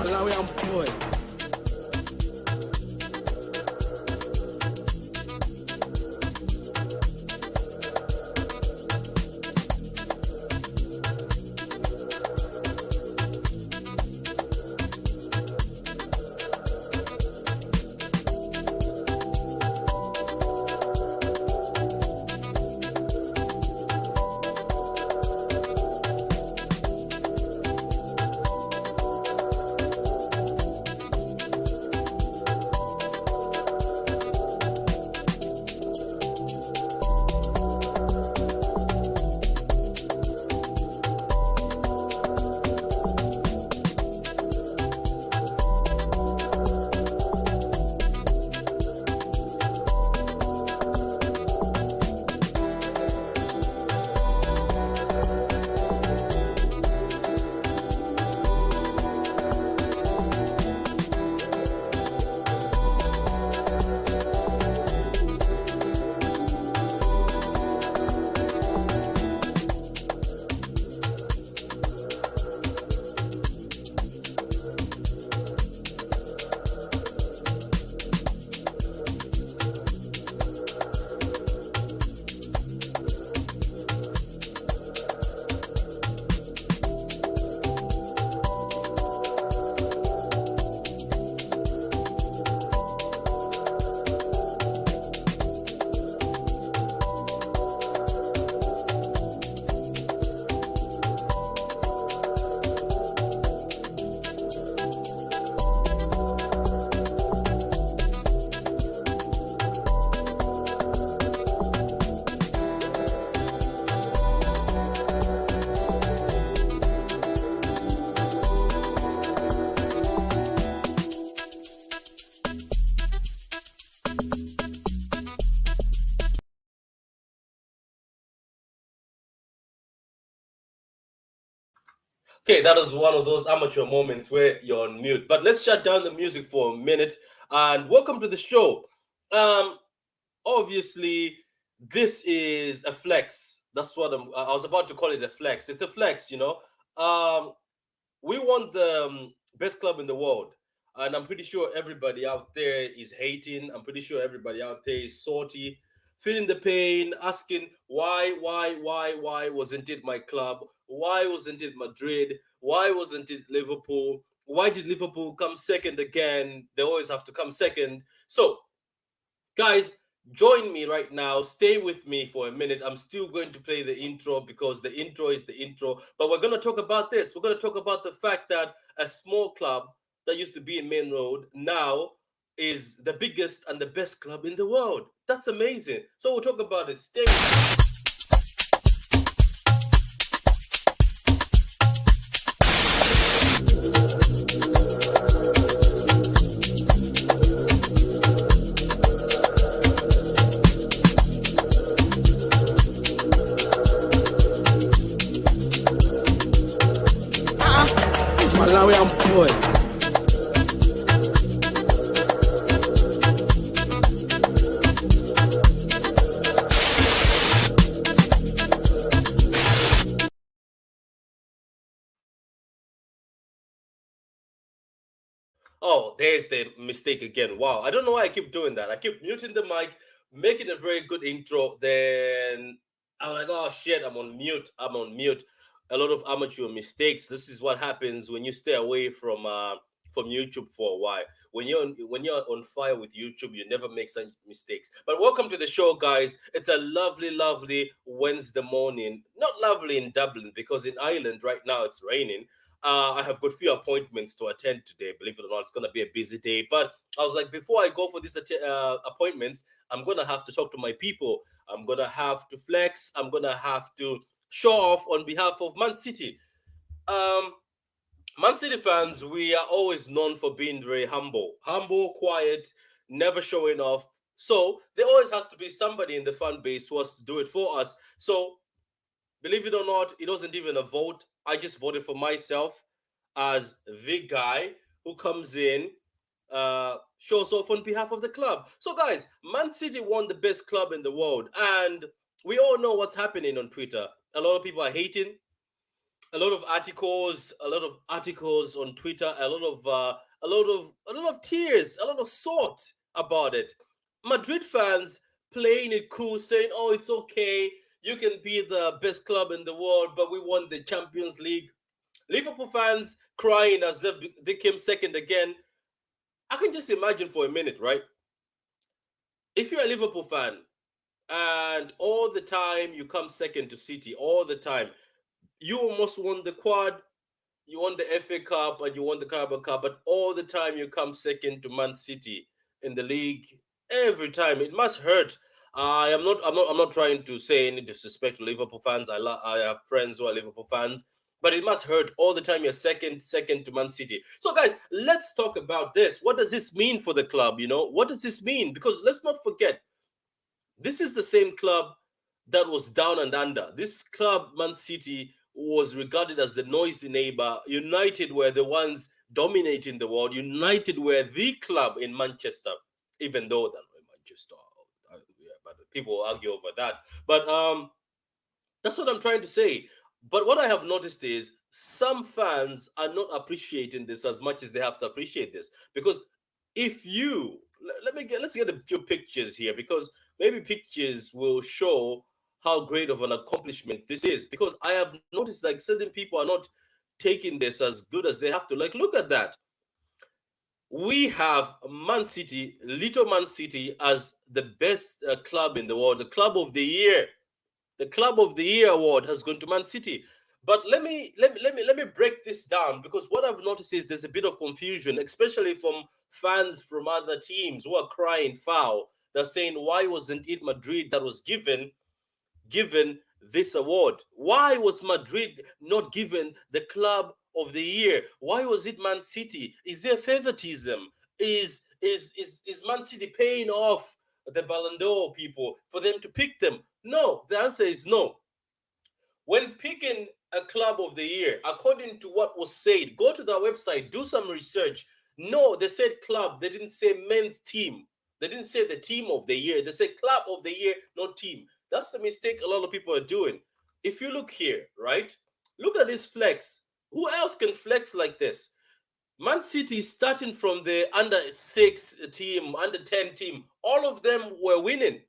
Malawi I'm boy. Okay, that was one of those amateur moments where you're on mute. But let's shut down the music for a minute and welcome to the show. Um, Obviously, this is a flex. That's what I was about to call it a flex. It's a flex, you know. We want the best club in the world, and I'm pretty sure everybody out there is hating. I'm pretty sure everybody out there is salty, feeling the pain, asking why wasn't it my club? Why wasn't it Madrid? Why wasn't it Liverpool? Why did Liverpool come second again? They always have to come second. So, guys, join me right now. Stay with me for a minute. I'm still going to play the intro because the intro is the intro. But we're going to talk about this. We're going to talk about the fact that a small club that used to be in Main Road now is the biggest and the best club in the world. That's amazing. So we'll talk about it. Stay with me. Malawi I'm boy. Oh, there's the mistake again. Wow. I don't know why I keep doing that. I keep muting the mic, making a very good intro. Then I'm like, oh shit, I'm on mute. I'm on mute. A lot of amateur mistakes. This is what happens when you stay away from YouTube for a while. When you're on fire with YouTube, you never make such mistakes. But welcome to the show, guys. It's a lovely, lovely Wednesday morning. Not lovely in Dublin because in Ireland right now it's raining. I have got few appointments to attend today. Believe it or not, it's gonna be a busy day. But I was like, before I go for these appointments, I'm gonna have to talk to my people. I'm gonna have to flex. I'm gonna have to show off on behalf of Man City. Um, Man City fans, we are always known for being very humble, quiet, never showing off. So there always has to be somebody in the fan base who has to do it for us. So believe it or not, it wasn't even a vote. I just voted for myself as the guy who comes in, shows off on behalf of the club. So, guys, Man City won the best club in the world, and we all know what's happening on Twitter. A lot of people are hating. a lot of articles on Twitter, a lot of tears, a lot of salt about it. Madrid fans playing it cool, saying, "Oh, it's okay. You can be the best club in the world, but we won the Champions League." Liverpool fans crying as they came second again. I can just imagine for a minute, right? If you're a Liverpool fan and all the time you come second to City, all the time, you almost won the quad, you won the FA Cup, and you won the Carabao Cup, but all the time you come second to Man City in the league. Every time it must hurt. I'm not trying to say any disrespect to Liverpool fans. I have friends who are Liverpool fans, but it must hurt all the time you're second to Man City. So guys, let's talk about this. What does this mean for the club? What does this mean? Because let's not forget, this is the same club that was down and under. This club, Man City, was regarded as the noisy neighbor. United were the ones dominating the world. United were the club in Manchester, even though that were Manchester. Yeah, but people argue over that. But that's what I'm trying to say. But what I have noticed is some fans are not appreciating this as much as they have to appreciate this. Because if you let's get a few pictures here, because maybe pictures will show how great of an accomplishment this is. Because I have noticed like certain people are not taking this as good as they have to. Like, look at that. We have Man City, little Man City, as the best club in the world, the club of the year. The Club of the Year award has gone to Man City. But let me break this down, because what I've noticed is there's a bit of confusion, especially from fans from other teams who are crying foul. They're saying, why wasn't it Madrid that was given this award? Why was Madrid not given the Club of the Year? Why was it Man City? Is there favoritism? Is Man City paying off the Ballon d'Or people for them to pick them? No, the answer is no. When picking a Club of the Year, according to what was said, go to their website, do some research. No, they said club. They didn't say men's team. They didn't say the team of the year. They said Club of the Year, not team. That's the mistake a lot of people are doing. If you look here, right? Look at this flex. Who else can flex like this? Man City, starting from the under 6 team, under 10 team, all of them were winning.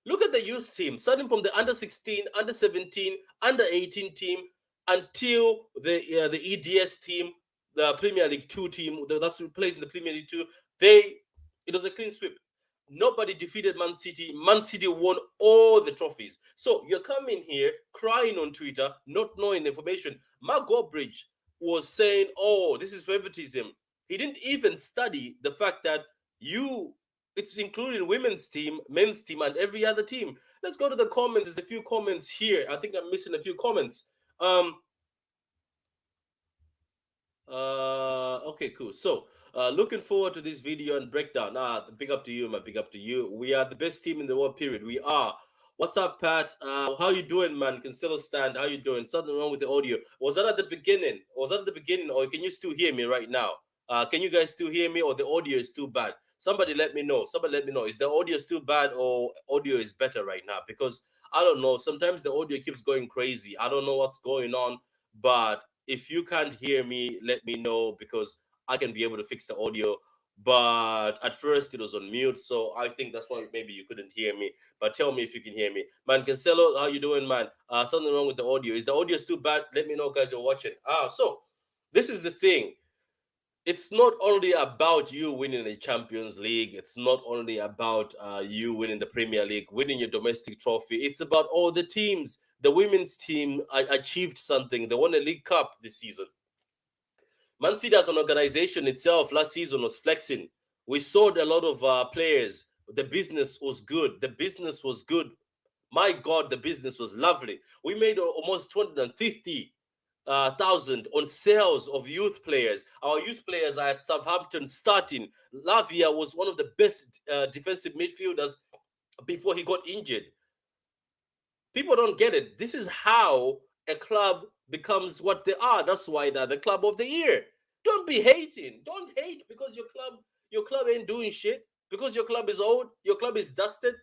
Look at the youth team, starting from the under 16, under 17, under 18 team until the EDS team, the Premier League 2 team, that's who plays in the Premier League 2. It was a clean sweep. Nobody defeated Man City. Man City won all the trophies. So you're coming here crying on Twitter, not knowing information. Mark Goldbridge was saying, "Oh, this is favoritism." He didn't even study the fact that it's including women's team, men's team, and every other team. Let's go to the comments. There's a few comments here. I think I'm missing a few comments. Okay, cool. So, looking forward to this video and breakdown. Big up to you, man. Big up to you. We are the best team in the world, period. We are. What's up, Pat? How you doing, man? Can still stand. How you doing? Something wrong with the audio. Was that at the beginning? Was that at the beginning, or can you still hear me right now? Can you guys still hear me, or the audio is too bad? Somebody let me know. Somebody let me know. Is the audio still bad, or audio is better right now? Because I don't know. Sometimes the audio keeps going crazy. I don't know what's going on, but if you can't hear me, let me know, because I can be able to fix the audio. But at first it was on mute, so I think that's why maybe you couldn't hear me. But tell me if you can hear me, man. Cancelo, how you doing, man? Something wrong with the audio? Is the audio still bad? Let me know, guys. You're watching. So this is the thing. It's not only about you winning the Champions League. It's not only about you winning the Premier League, winning your domestic trophy. It's about all the teams. The women's team achieved something. They won a League Cup this season. Man City as an organization itself last season was flexing. We sold a lot of players. The business was good. The business was good. My God, the business was lovely. We made almost 250,000 on sales of youth players. Our youth players are at Southampton starting. Lavia was one of the best defensive midfielders before he got injured. People don't get it. This is how a club becomes what they are. That's why they're the Club of the Year. Don't be hating. Don't hate because your club ain't doing shit. Because your club is old, your club is dusted.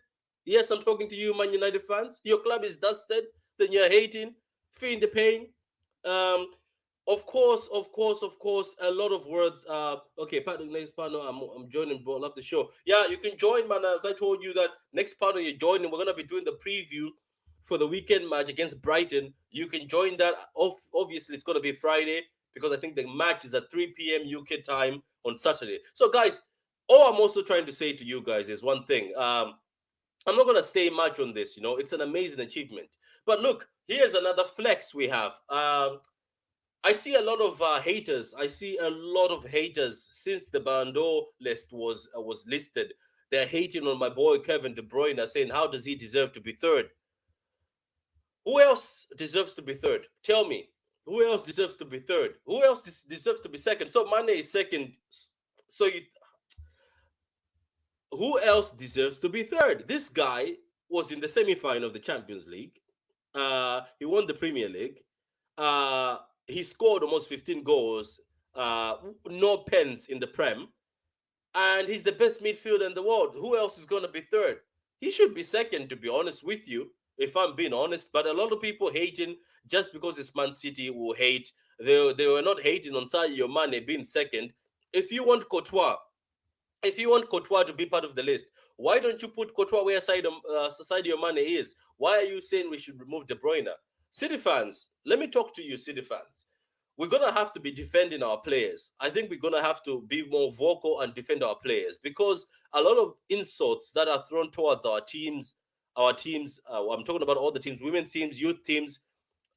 Yes, I'm talking to you, Man United fans. Your club is dusted, then you're hating, feeling the pain. Um, of course, a lot of words. Okay, Pat, next partner, I'm joining, bro. Love the show. Yeah, you can join, man. As I told you that next partner you're joining, we're gonna be doing the preview for the weekend match against Brighton. You can join that. Obviously, it's gonna be Friday because I think the match is at 3 p.m. UK time on Saturday. So, guys, all I'm also trying to say to you guys is one thing. I'm not gonna stay much on this. It's an amazing achievement. But look, here's another flex we have. I see a lot of haters. I see a lot of haters since the Ballon d'Or list was listed. They're hating on my boy Kevin De Bruyne, saying how does he deserve to be third? Who else deserves to be third? Tell me. Who else deserves to be third? Who else deserves to be second? So Mane is second. So who else deserves to be third? This guy was in the semi-final of the Champions League. He won the Premier League. Uh, he scored almost 15 goals, no pens in the Prem, and he's the best midfielder in the world. Who else is going to be third? He should be second, to be honest with you, if I'm being honest. But a lot of people hating just because it's Man City will hate. They were not hating on Sadio Mane being second. If you want Courtois, if you want Courtois to be part of the list, why don't you put Courtois where Sadio Mane is? Why are you saying we should remove De Bruyne? City fans, let me talk to you, City fans. We're gonna have to be defending our players. I think we're gonna have to be more vocal and defend our players because a lot of insults that are thrown towards our teams. I'm talking about all the teams, women's teams, youth teams.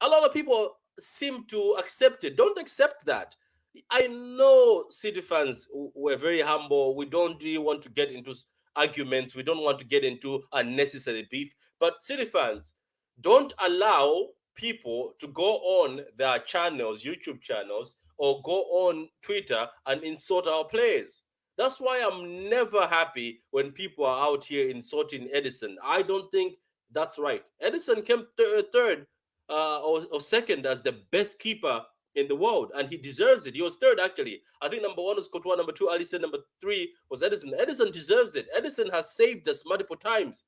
A lot of people seem to accept it. Don't accept that. I know City fans were very humble. We don't really want to get into arguments. We don't want to get into unnecessary beef. But City fans, don't allow people to go on their channels, YouTube channels, or go on Twitter and insult our players. That's why I'm never happy when people are out here insulting Edison. I don't think that's right. Edison came third or second as the best keeper in the world, and he deserves it. He was third, actually. I think number one was Courtois, number two, Alisson, number three was Edison. Edison deserves it. Edison has saved us multiple times.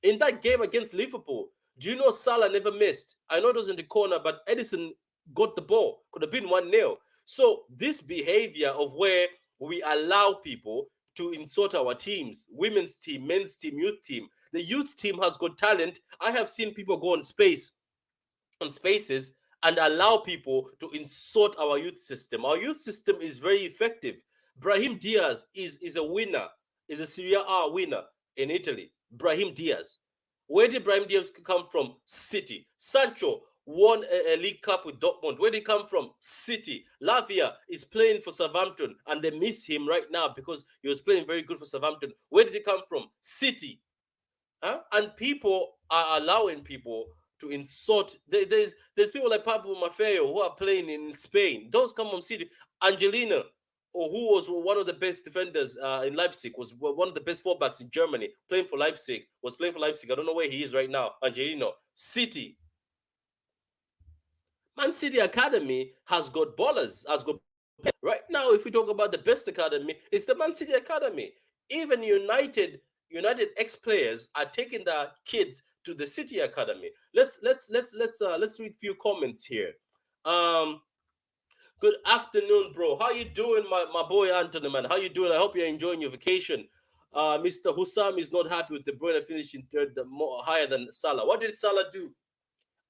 In that game against Liverpool, do you know Salah never missed? I know it was in the corner, but Edison got the ball. Could have been 1-0. So this behavior of where we allow people to insult our teams, women's team, men's team, youth team. The youth team has got talent. I have seen people go on spaces and allow people to insult our youth system. Our youth system is very effective. Brahim Diaz is a winner, is a Serie A winner in Italy. Brahim Diaz. Where did Brahim Diaz come from? City. Sancho won a League Cup with Dortmund. Where did he come from? City. Lavia is playing for Southampton, and they miss him right now because he was playing very good for Southampton. Where did he come from? City. Huh? And people are allowing people to insult. There's people like Pablo Maffeo who are playing in Spain. Those come from City. Angelina, or who was one of the best defenders in Leipzig, was one of the best fullbacks in Germany, playing for Leipzig. Was playing for Leipzig. I don't know where he is right now. Angelino, City. Man City Academy has got ballers. Has got right now. If we talk about the best academy, it's the Man City Academy. Even United ex-players are taking their kids to the City Academy. Let's read a few comments here. Good afternoon, bro. How you doing, my boy Anthony, man? How you doing? I hope you're enjoying your vacation. Mr. Hussam is not happy with De Bruyne finishing third, higher than Salah. What did Salah do?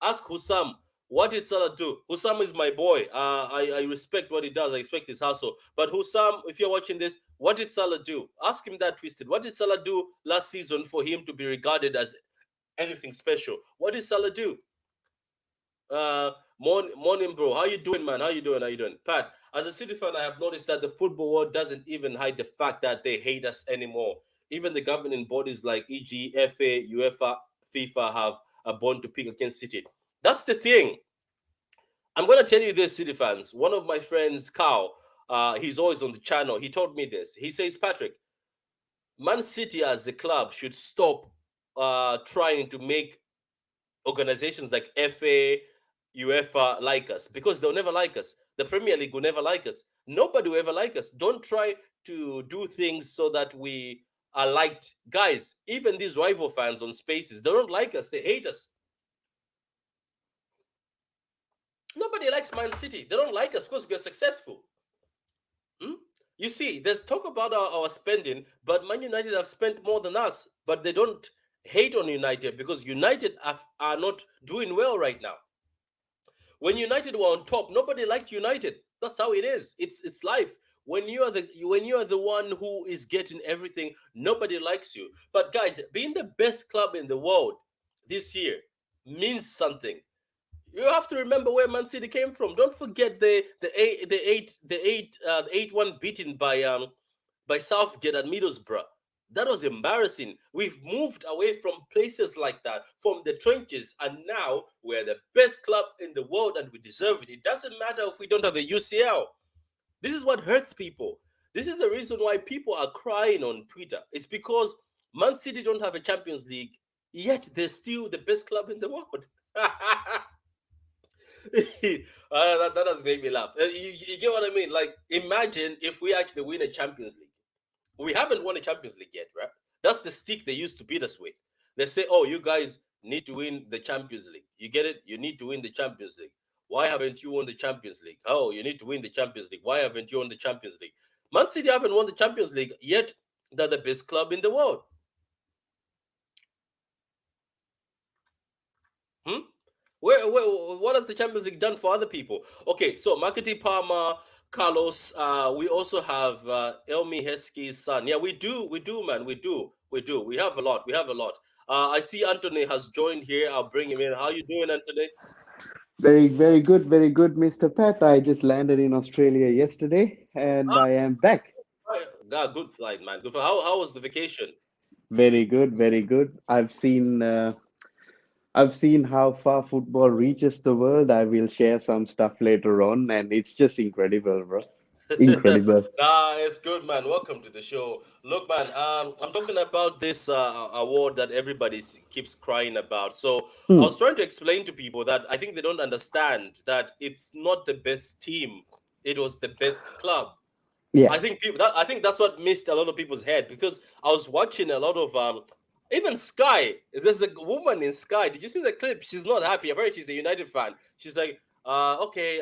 Ask Hussam. What did Salah do? Hussam is my boy. I respect what he does. I respect his hustle. But Hussam, if you're watching this, what did Salah do? Ask him that, Twisted. What did Salah do last season for him to be regarded as anything special? What did Salah do? Morning, bro. How you doing, man? How you doing? Pat, as a City fan, I have noticed that the football world doesn't even hide the fact that they hate us anymore. Even the governing bodies like EG, FA, UEFA, FIFA have a bone to pick against City. That's the thing. I'm going to tell you this, City fans. One of my friends, Carl, he's always on the channel. He told me this. He says, Patrick, Man City as a club should stop trying to make organizations like FA, UEFA like us, because they'll never like us. The Premier League will never like us. Nobody will ever like us. Don't try to do things so that we are liked. Guys, even these rival fans on spaces, they don't like us. They hate us. Nobody likes Man City. They don't like us because we are successful. Hmm? You see, there's talk about our spending, but Man United have spent more than us. But they don't hate on United because United are not doing well right now. When United were on top, nobody liked United. That's how it is. It's life. When you are the one who is getting everything, nobody likes you. But guys, being the best club in the world this year means something. You have to remember where Man City came from. Don't forget the 8-1 beaten by Southgate at Middlesbrough. That was embarrassing. We've moved away from places like that, from the trenches, and now we're the best club in the world and we deserve it. It doesn't matter if we don't have a UCL. This is what hurts people. This is the reason why people are crying on Twitter. It's because Man City don't have a Champions League, yet they're still the best club in the world. That has made me laugh. You get what I mean? Like, imagine if we actually win a Champions League. We haven't won a Champions League yet, right? That's the stick they used to beat us with. They say, "Oh, you guys need to win the Champions League. You get it? You need to win the Champions League. Why haven't you won the Champions League? Oh, you need to win the Champions League. Why haven't you won the Champions League?" Man City haven't won the Champions League yet. They're the best club in the world. Hmm? What has the Champions League done for other people? Okay, so Makati Palmer, Carlos, we also have Elmi Heskey's son. Yeah, we do, man, we do. We have a lot, we have a lot. I see Anthony has joined here. I'll bring him in. How you doing, Anthony? Very good, Mr. Pat. I just landed in Australia yesterday and I am back. Good flight, man. Good. How was the vacation? Very good, very good. I've seen how far football reaches the world. I will share some stuff later on, and it's just incredible, bro. Incredible. It's good, man. Welcome to the show. Look, man, I'm talking about this award that everybody keeps crying about. So I Hmm. was trying to explain to people that I think they don't understand that it's not the best team; it was the best club. Yeah. I think that's what missed a lot of people's head because I was watching a lot of even Sky. There's a woman in Sky. Did you see the clip? She's not happy. Apparently, she's a United fan. She's like, okay,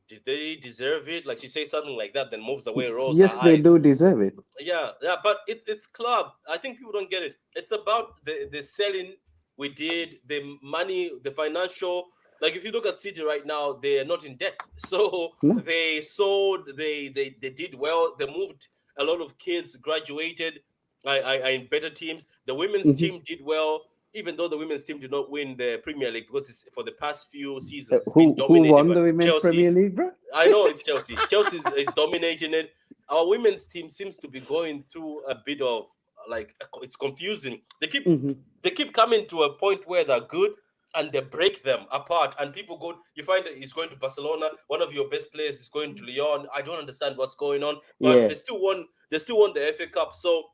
did they deserve it? Like she says something like that, then moves away, rolls her Yes, they eyes. do deserve it. Yeah, but it's club. I think people don't get it. It's about the selling we did, the money, the financial. Like if you look at City right now, they are not in debt, so No. they sold. They did well. They moved a lot of kids, graduated. I in better teams. The women's Mhm. team did well, even though the women's team did not win the Premier League because for the past few seasons it's been Who dominated won by the Women's Chelsea. Premier League, bro? I know it's Chelsea. Chelsea is dominating it. Our women's team seems to be going through a bit of like it's confusing. Hmm. They keep coming to a point where they're good and they break them apart. And people go, you find that he's going to Barcelona. One of your best players is going to Lyon. I don't understand what's going on, but Yeah. they still won. They still won the FA Cup. So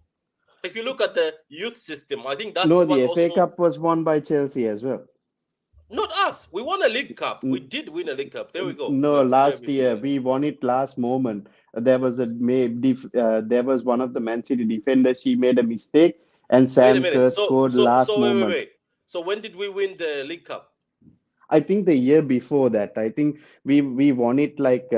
if you look at the youth system, I think that's No, what the FA also Cup was won by Chelsea as well. not us. We won a League Cup. We did win a League Cup. There we go. No, Where are we last year forgetting? we won it last moment. There was one of the Man City defenders. She made a mistake, and Wait a Sam minute. Kerr scored last moment. Wait. So when did we win the League Cup? I think the year before that. I think we won it like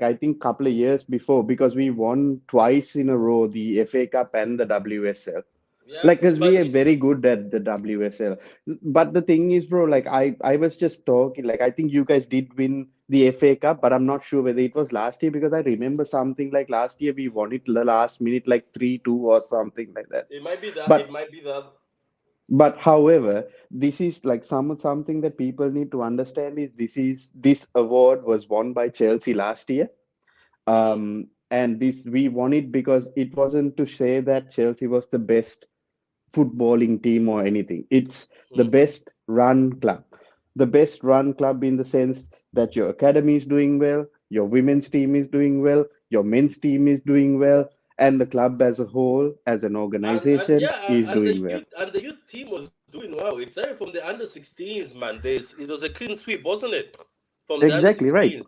I think couple of years before because we won twice in a row the FA Cup and the WSL. Yeah, Like, because but we are very good at the WSL. But the thing is, bro, like I was just talking, like I think you guys did win the FA Cup, but I'm not sure whether it was last year because I remember something like last year we won it the last minute, like 3-2 or something like that. it might be that. It But might be that. however, this is like something that people need to understand is this award was won by Chelsea last year. Mm-hmm. And this we won it because it wasn't to say that Chelsea was the best footballing team or anything. It's the Mm-hmm. best run club. The best run club in the sense that your academy is doing well, your women's team is doing well, your men's team is doing well, and the club as a whole, as an And organization, yeah, is doing well. and the youth team was doing well. It's from the under 16s, man. It was a clean sweep, wasn't it? From the under Exactly right. 16s.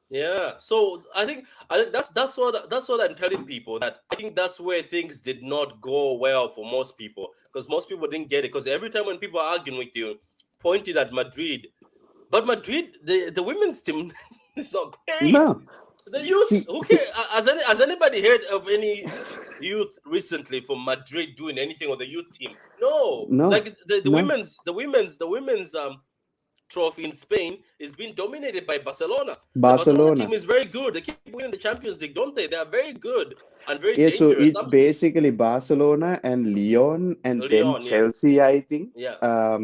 Yeah. So I think that's what I'm telling people that I think that's where things did not go well for most people because most people didn't get it because every time when people are arguing with you, pointed at Madrid. But Madrid, the women's team is not great. No, The youth, see, who see, care? Has anybody heard of any youth recently from Madrid doing anything on the youth team? No. no, Like no. the women's trophy in Spain is being dominated by Barcelona. The Barcelona team Barcelona. is very good. They keep winning the Champions League, don't they? They are very good and very Yeah, so dangerous. it's basically Barcelona and Lyon, and then Leon, yeah, Chelsea, I think, yeah,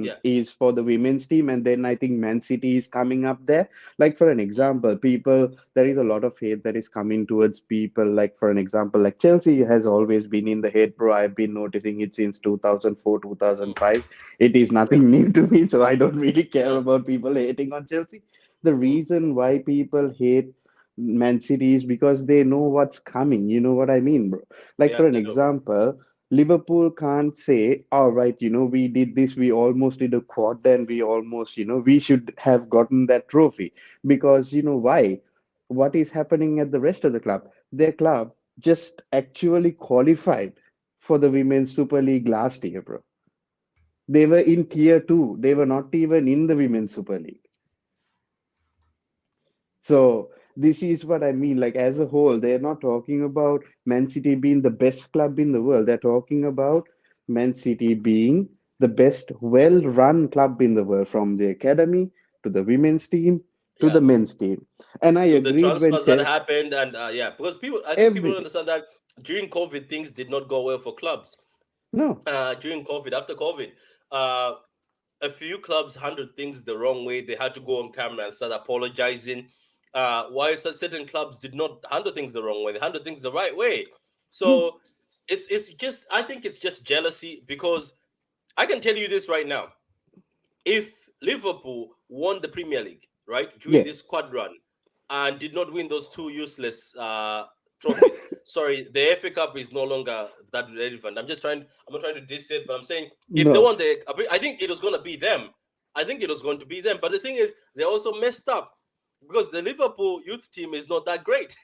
yeah. is for the women's team, and then I think Man City is coming up there. Like for an example, people, there is a lot of hate that is coming towards people. Like for an example, like Chelsea has always been in the hate, bro. I've been noticing it since 2004, Mm, 2005. It is yeah, nothing new to me, so I don't really care yeah. about people hating on Chelsea. The Mm, reason why people hate Man City is because they know what's coming. You know what I mean, bro? Like, yeah, for an they do. example, Liverpool can't say, all right, we did this, we almost did a quad, and we almost, we should have gotten that trophy. Because, why? What is happening at the rest of the club? Their club just actually qualified for the Women's Super League last year, bro. They were in tier two, they were not even in the Women's Super League. So this is what I mean. Like as a whole, they're not talking about Man City being the best club in the world. They're talking about Man City being the best well-run club in the world, from the academy to the women's team to Yeah. the men's team. And I To the agreed when transfers that Chelsea, happened, and yeah, because I think people don't everything. understand that during COVID things did not go well for clubs. No, During COVID, after COVID, uh, a few clubs handled things the wrong way. They had to go on camera and start apologizing. Why certain clubs did not handle things the wrong way? They handled things the right way. no, So it's just, I think it's just jealousy, because I can tell you this right now: if Liverpool won the Premier League, right, during yeah, this squad run, and did not win those two useless trophies, sorry, the FA Cup is no longer that relevant. I'm not trying to diss it, but I'm saying if they no, won I think it was going to be them. I think it was going to be them. But the thing is, they also messed up because the Liverpool youth team is not that great.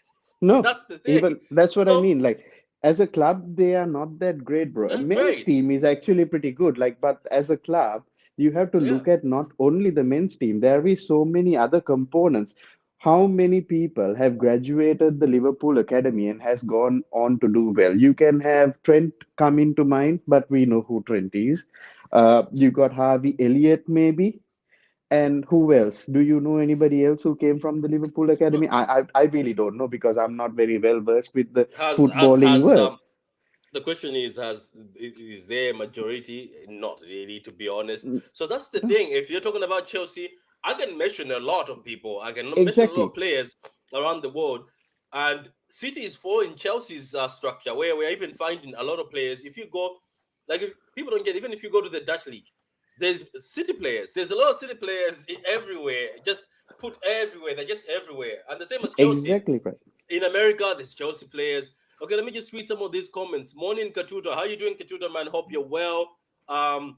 no. That's the thing. Even that's what I So, mean. Like as a club, they are not that great, bro. A not men's great. team is actually pretty good. Like, but as a club, you have to Yeah. look at not only the men's team. There is so many other components. How many people have graduated the Liverpool Academy and has gone on to do well? You can have Trent come into mind, but we know who Trent is. You got Harvey Elliott, maybe. And who else? Do you know anybody else who came from the Liverpool Academy? I really don't know because I'm not very well versed with the footballing Has world. The question is, is there a majority? Not really, to be honest. Mm, So that's the no, thing. If you're talking about Chelsea, I can mention a lot of people. I can mention a lot of exactly, players around the world. And City is following Chelsea's structure, where we're even finding a lot of players. If you go, like, if people don't get, even if you go to the Dutch league, there's City players. There's a lot of City players everywhere, just put everywhere. They're just everywhere. And the same as Chelsea. exactly right. In America, there's Chelsea players. Okay, let me just read some of these comments. Morning, Katuta. How you doing, Katuta, man? Hope you're well. Um,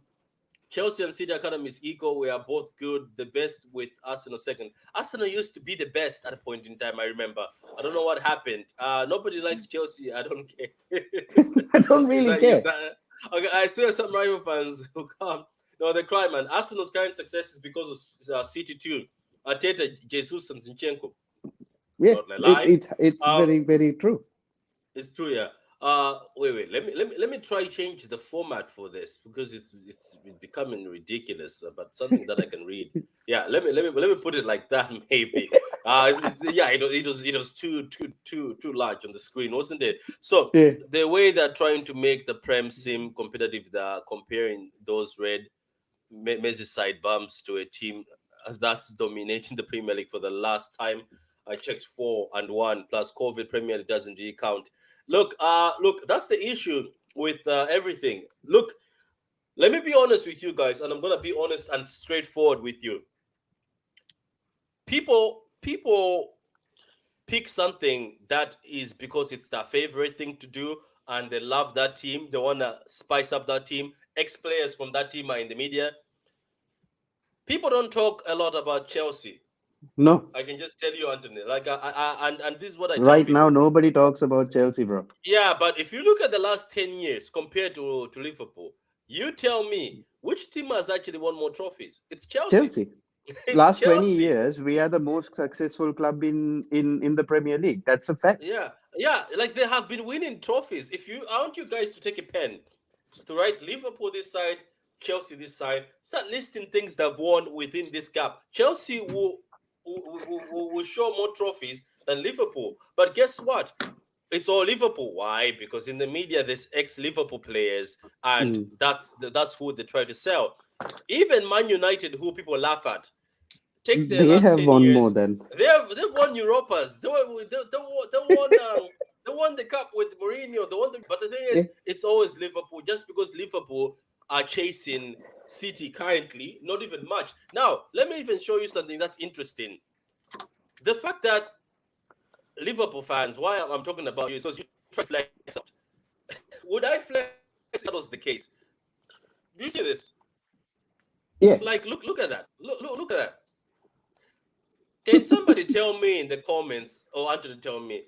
Chelsea and City Academy is equal. We are both good. The best with Arsenal second. Arsenal used to be the best at a point in time, I remember. I don't know what happened. Nobody likes Chelsea. I don't care. I don't Is really that you? care. Okay, I see some rival fans who come. No, they cry, man. Arsenal's current success is because of City too. Arteta, Jesus, and Zinchenko. Yeah, Not a lie. it's Um, very very true. it's true, yeah. Wait. Let me try change the format for this because it's becoming ridiculous. But something that I can read. Yeah, let me put it like that maybe. Yeah, it was too large on the screen, wasn't it? So Yeah, the way they're trying to make the Prem seem competitive, they're comparing those red Merseyside bumps to a team that's dominating the Premier League for the last time. I checked 4-1 plus COVID. Premier League doesn't really count. Look, that's the issue with everything. Look, let me be honest with you guys, and I'm gonna be honest and straightforward with you. People pick something that is because it's their favorite thing to do, and they love that team. They wanna spice up that team. Ex players from that team are in the media. People don't talk a lot about Chelsea. no. I can just tell you, Anthony. Like, and this is what I tell Right now, people. nobody talks about Chelsea, bro. Yeah, but if you look at the last 10 years compared to Liverpool, you tell me which team has actually won more trophies? It's Chelsea. Chelsea. It's Last 20 Chelsea. years, we are the most successful club in the Premier League. That's a fact. Yeah, yeah, like they have been winning trophies. If you I want you guys to take a pen to write Liverpool this side, Chelsea this side. Start listing things that have won within this gap. Chelsea will show more trophies than Liverpool. But guess what? It's all Liverpool. Why? Because in the media, there's ex-Liverpool players, and Mm. that's who they try to sell. Even Man United, who people laugh at, take their They last have 10 won more years. than. They've won Europas. They won the cup with Mourinho. But the thing Yeah. is, it's always Liverpool. Just because Liverpool are chasing City currently, not even much. Now, let me even show you something that's interesting. The fact that Liverpool fans, why I'm talking about you is because you try to flex out. Would I flex if that was the case? Do you see this? Yeah. Like, look at that. Look at that. Can somebody tell me in the comments, or Anthony tell me,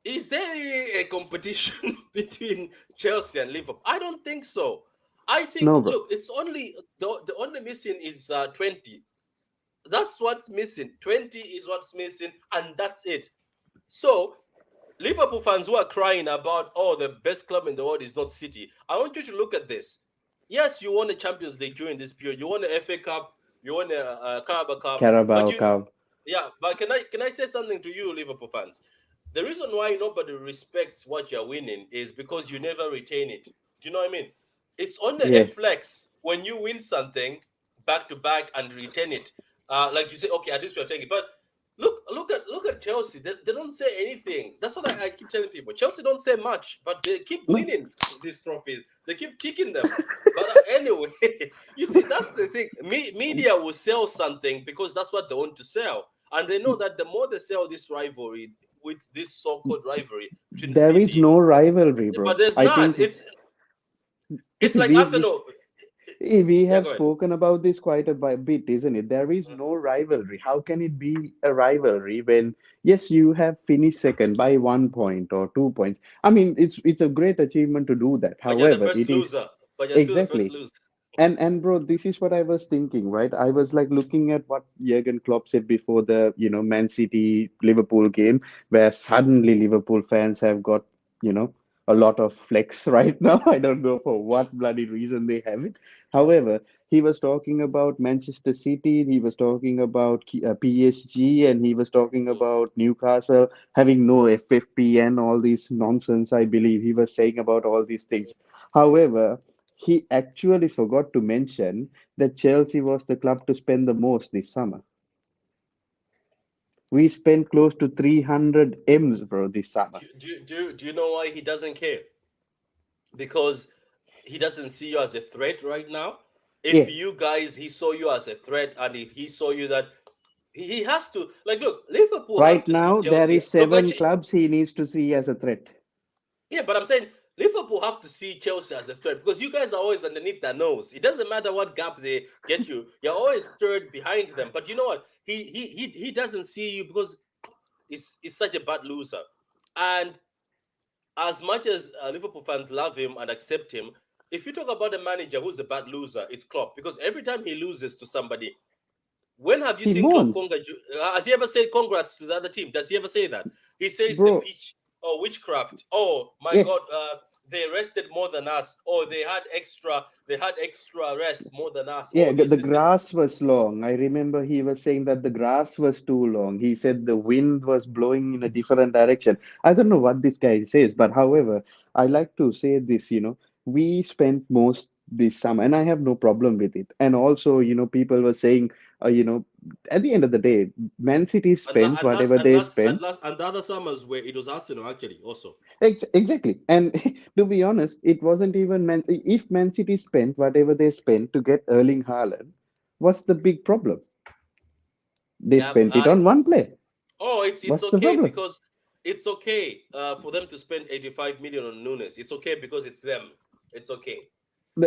is there really a competition between Chelsea and Liverpool? I don't think so. I think, No, bro. look, it's only the only missing is 20. That's what's missing. 20 is what's missing, and that's it. So Liverpool fans who are crying about, oh, the best club in the world is not City. I want you to look at this. Yes, you won the Champions League during this period. You won the FA Cup. You won the Carabao Cup. But Carabao you, Cup. yeah. But can I say something to you, Liverpool fans? The reason why nobody respects what you're winning is because you never retain it. Do you know what I mean? It's only a Yeah. flex when you win something back to back and retain it. Like you say, okay, at least we're taking it. But look at Chelsea. They don't say anything. That's what I keep telling people. Chelsea don't say much, but they keep No. winning these trophies. They keep kicking them. But anyway, you see, that's the thing. Media will sell something because that's what they want to sell, and they know that the more they sell this rivalry with this so-called rivalry between There is City, no rivalry, but bro. there's I none. think It's like Arsenal. we Yeah, have go ahead. spoken about this quite a bit, isn't it? There is no rivalry. How can it be a rivalry when, yes, you have finished second by 1 point or 2 points? I mean, it's a great achievement to do that. But you're the However, first it is loser. But you're still the first exactly. loser. And bro, this is what I was thinking, right? I was like looking at what Jurgen Klopp said before the, Man City Liverpool game, where suddenly Liverpool fans have got, a lot of flex right now. I don't know for Mm. what bloody reason they have it. However, he was talking about Manchester City, he was talking about PSG, and he was talking Mm. about Newcastle having no FFP and all these nonsense. I believe he was saying about all these things. However, he actually forgot to mention that Chelsea was the club to spend the most this summer. We spent close to 300 M's, bro, this summer. Do you know why he doesn't care? Because he doesn't see you as a threat right now. If Yeah, you guys he saw you as a threat, and if he saw you that he has to, like, look, Liverpool have right to see now there Chelsea. is No, but 7 clubs he needs to see as a threat. yeah, but I'm saying Liverpool have to see Chelsea as a threat because you guys are always underneath their nose. It doesn't matter what gap they get you, you're always third behind them. But you know what? He doesn't see you because he's such a bad loser. And as much as Liverpool fans love him and accept him, if you talk about a manager who's a bad loser, it's Klopp. Because every time he loses to somebody, when have you He seen Klopp mourns, congratulate? Has he ever said congrats to the other team? Does he ever say that? He says the bro. pitch or witchcraft. Oh my Yeah, God, they rested more than us. Or they had extra rest more than us. yeah, All the this. grass was long. I remember he was saying that the grass was too long. He said the wind was blowing in a different direction. I don't know what this guy says, but however, I like to say this, we spent most this summer, and I have no problem with it. And also, people were saying, at the end of the day, Man City And, la- spent and last whatever and they last and spent. last and the other summers where it was Arsenal actually also. Exactly. And to be honest, it wasn't even if Man City spent whatever they spent to get Erling Haaland, what's the big problem? They Yeah, spent it on one play. oh, it's What's the okay problem? because it's okay for them to spend 85 million on Nunes. It's okay because it's them. It's okay.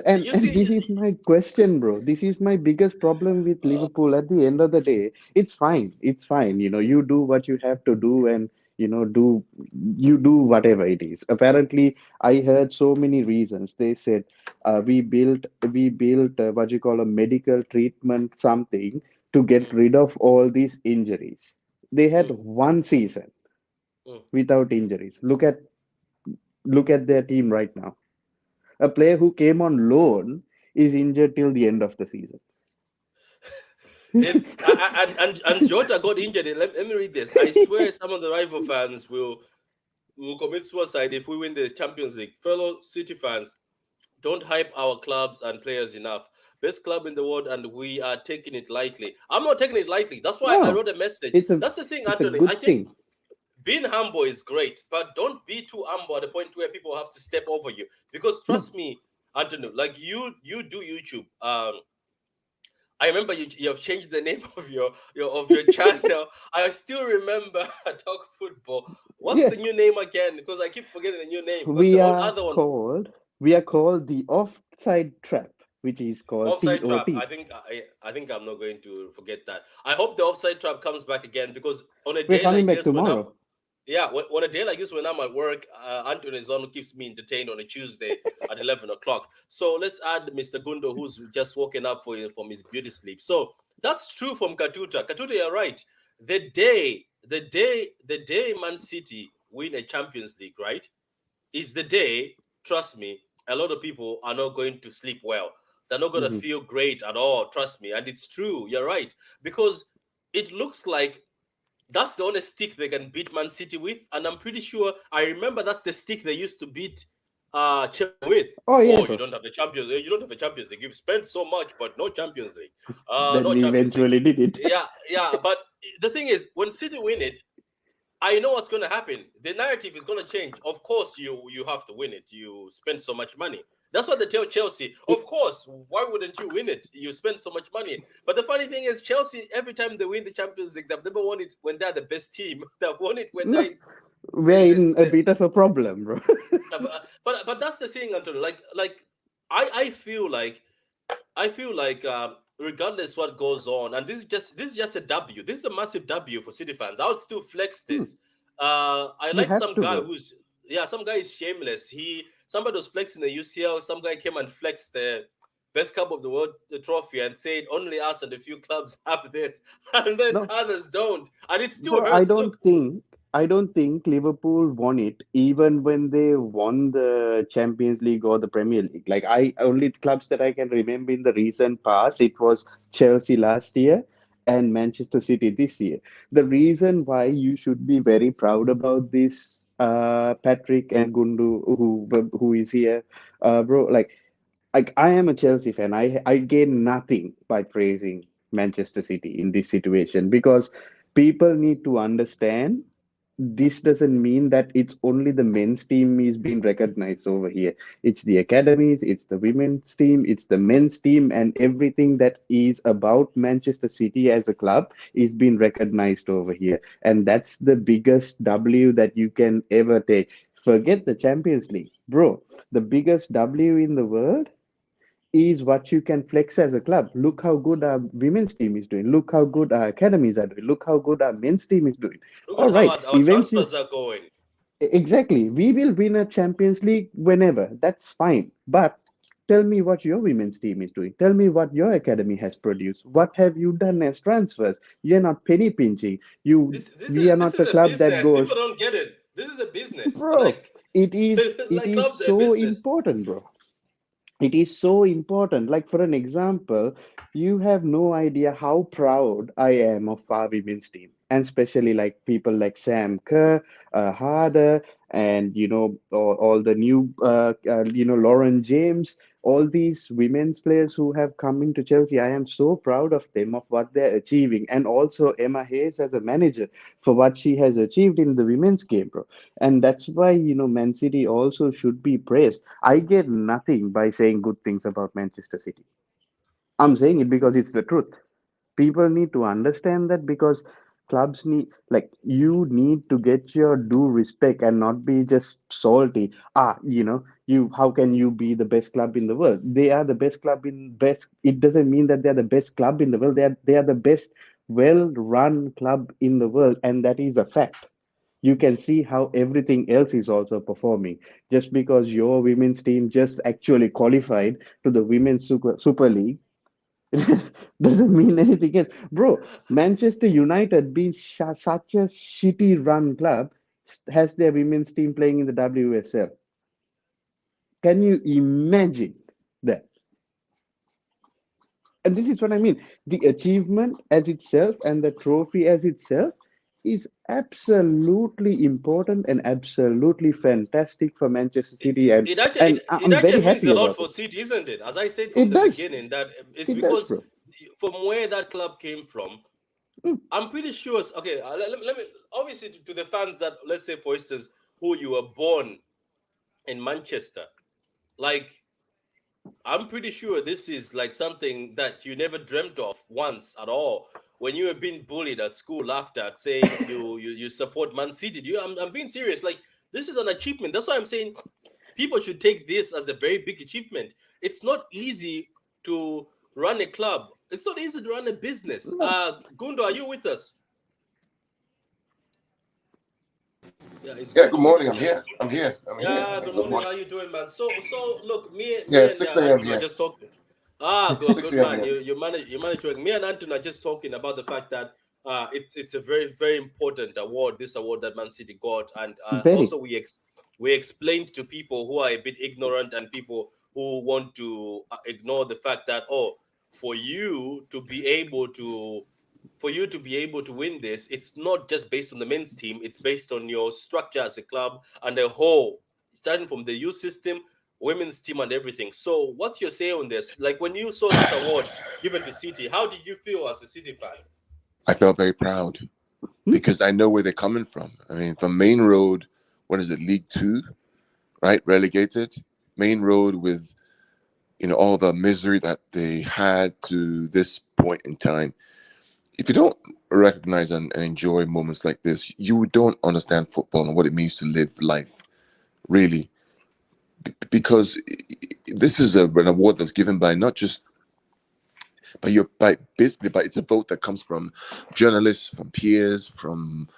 And You and see, this is my question, bro. This is my biggest problem with uh, Liverpool. At the end of the day, it's fine. It's fine. You do what you have to do, and do whatever it is. Apparently, I heard so many reasons. They said we built what you call a medical treatment something to get mm, rid of all these injuries. They had mm, one season mm. without injuries. Look at their team right now. A player who came on loan is injured till the end of the season. It's and Jota got injured. Let me read this. I swear, some of the rival fans will commit suicide if we win the Champions League. Fellow City fans, don't hype our clubs and players enough. Best club in the world, and we are taking it lightly. I'm not taking it lightly. That's why I No, wrote a message. it's a That's the thing, it's a Anthony. I good think thing. being humble is great, but don't be too humble at the point where people have to step over you. Because No, trust me, Anthony, like you do YouTube. I remember you have changed the name of your channel. I still remember Talk Football. What's yeah, the new name again? Because I keep forgetting the new name. Because we the are other one, called we are called the offside trap, which is called Offside Trap. TOT. I think I'm not going to forget that. I hope the Offside Trap comes back again because on a We're day coming like back this when I'm tomorrow. yeah, when a day like this when I'm at work, Anthony is on who keeps me entertained on a Tuesday at 11 o'clock. So let's add Mr. Gundo who's just woken up from his beauty sleep. So that's true from Katuta. Katuta, you're right. The day Man City win a Champions League, right? Is the day, trust me, a lot of people are not going to sleep well. They're not going to Mhm. feel great at all, trust me. And it's true, you're right. Because it looks like that's the only stick they can beat Man City with. And I'm pretty sure, I remember that's the stick they used to beat Chelsea with. Oh yeah, Oh, you bro. don't have the Champions League. You don't have a Champions League. You've spent so much, but no Champions League. Then No we Champions League. eventually did it. Yeah, yeah. But the thing is, when City win it, I know what's going to happen. The narrative is going to change. Of course, you have to win it. You spend so much money. That's what they tell Chelsea. It, Of course, why wouldn't you win it? You spend so much money. But the funny thing is, Chelsea, every time they win the Champions League, they've never won it when they're the best team. They've won it when they're no, in we're in a bit of a problem, bro. but that's the thing, Antonio. Like I feel like regardless what goes on, and this is just a W. This is a massive W for City fans. I would still flex Hmm, this. I you like have some to, guy bro. who's yeah, some guy is shameless. Somebody was flexing the UCL. Some guy came and flexed the best club of the world the trophy and said only us and a few clubs have this, and then No, others don't, and it still bro, I hurts. don't Look, think I don't think Liverpool won it even when they won the Champions League or the Premier League. Like I only clubs that I can remember in the recent past, it was Chelsea last year and Manchester City this year. The reason why you should be very proud about this, Patrick and Gundu, who is here, bro. Like I am a Chelsea fan. I gain nothing by praising Manchester City in this situation because people need to understand this doesn't mean that it's only the men's team is being recognized over here. It's the academies, it's the women's team, it's the men's team, and everything that is about Manchester City as a club is being recognized over here. And that's the biggest W that you can ever take. Forget the Champions League, bro. The biggest W in the world is what you can flex as a club. Look how good our women's team is doing. Look how good our academies are doing. Look how good our men's team is doing. look All at how right, our eventually, transfers are going. exactly, we will win a Champions League whenever. That's fine. But tell me what your women's team is doing. Tell me what your academy has produced. What have you done as transfers? You're not penny pinching. We are This not is a a club that business. People goes, don't get it. This is a business. bro. It Like is clubs are a so business. important, bro. It is so important. Like, for an example, you have no idea how proud I am of our women's team, and especially like people like Sam Kerr, Harder, and all the new Lauren James, all these women's players who have come into Chelsea. I am so proud of them, of what they're achieving, and also Emma Hayes as a manager for what she has achieved in the women's game, bro. And that's why Man City also should be praised. I get nothing by saying good things about Manchester City. I'm saying it because it's the truth. People need to understand that because clubs need, like, you need to get your due respect and not be just salty. How can you be the best club in the world? They are the best club in best. It doesn't mean that they're the best club in the world. They are the best well-run club in the world, and that is a fact. You can see how everything else is also performing. Just because your women's team just actually qualified to the Women's Super League, Doesn't mean anything else, bro. Manchester United, being such a shitty run club, has their women's team playing in the WSL. Can you imagine that? And this is what I mean. The achievement as itself and the trophy as itself is absolutely important and absolutely fantastic for Manchester It, City, and it actually and it, it I'm very actually means happy a lot about for it. City, isn't it? As I said from It the does. beginning, that it's It does, because bro. from where that club came from, Mm, I'm pretty sure. Okay, let me obviously to the fans that, let's say for instance, who you were born in Manchester, like I'm pretty sure this is like something that you never dreamt of once at all. When you were being bullied at school, laughed at, saying you support Man City. I'm being serious. Like this is an achievement. That's why I'm saying people should take this as a very big achievement. It's not easy to run a club. It's not easy to run a business. no. Gundo, are you with us? Yeah, is Yeah, good Gundo with morning. us? I'm here. I'm here. I'm here. Yeah, I mean, good good morning. morning. How you doing, man? So look, me Yeah, and 6 a.m. Anton are here. just talking. Ah, good, 6 good a.m. man. here. You manage to. Me and Anton are just talking about the fact that it's a very very important award. This award that Man City got, and Very. also we explained to people who are a bit ignorant and people who want to ignore the fact that, oh, for you to be able to win this, it's not just based on the men's team, it's based on your structure as a club and the whole, starting from the youth system, women's team, and everything. So what's your say on this? Like when you saw this award given to City, how did you feel as a City fan? I felt very proud Hmm? because I know where they're coming from. I mean, from Main Road, what is it, League Two, right? Relegated. Main Road with, all the misery that they had to this point in time. If you don't recognize and enjoy moments like this, you don't understand football and what it means to live life, really. Because this is an award that's given by not just by basically, but it's a vote that comes from journalists, from peers, from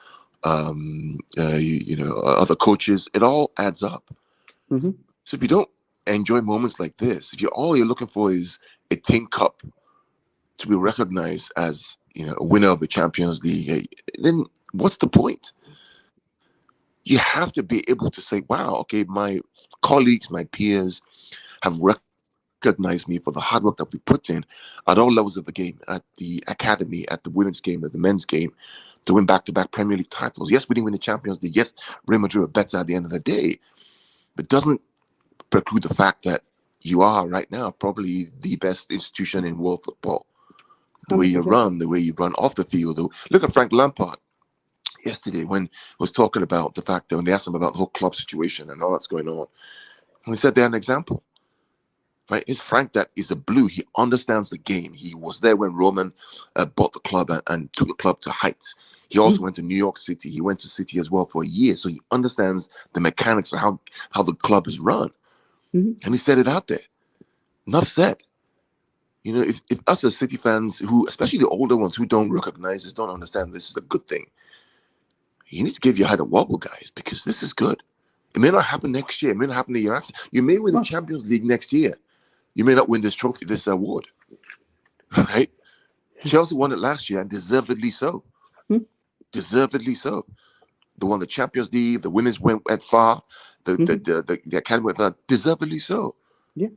other coaches. It all adds up. Hmm. So if you don't enjoy moments like this, if all you're looking for is a tin cup to be recognized as a winner of the Champions League, then what's the point? You have to be able to say, "Wow, okay, my colleagues, my peers have recognized me for the hard work that we put in at all levels of the game, at the academy, at the women's game, at the men's game, to win back-to-back Premier League titles. Yes, we didn't win the Champions League. Yes, Real Madrid were better at the end of the day, but doesn't preclude the fact that you are right now probably the best institution in world football. The way you 100%. run, the way you run off the field. Look at Frank Lampard yesterday when he was talking about the fact that when they asked him about the whole club situation and all that's going on, and he said they're an example. Right, it's Frank that is a blue. He understands the game. He was there when Roman bought the club and took the club to heights. He also went to New York City. He went to City as well for a year, so he understands the mechanics of how the club is run. Hmm. And he said it out there. Enough said. If us as City fans, who especially the older ones who don't recognize this, don't understand this is a good thing, you need to give your head a wobble, guys, because this is good. It may not happen next year. It may not happen the year after. You may win the No. Champions League next year. You may not win this trophy, this award, right? Chelsea won it last year and deservedly so. Hmm. Deservedly so. They won the Champions League. The winners went far. Hmm. The academy went far. Deservedly so. Yeah.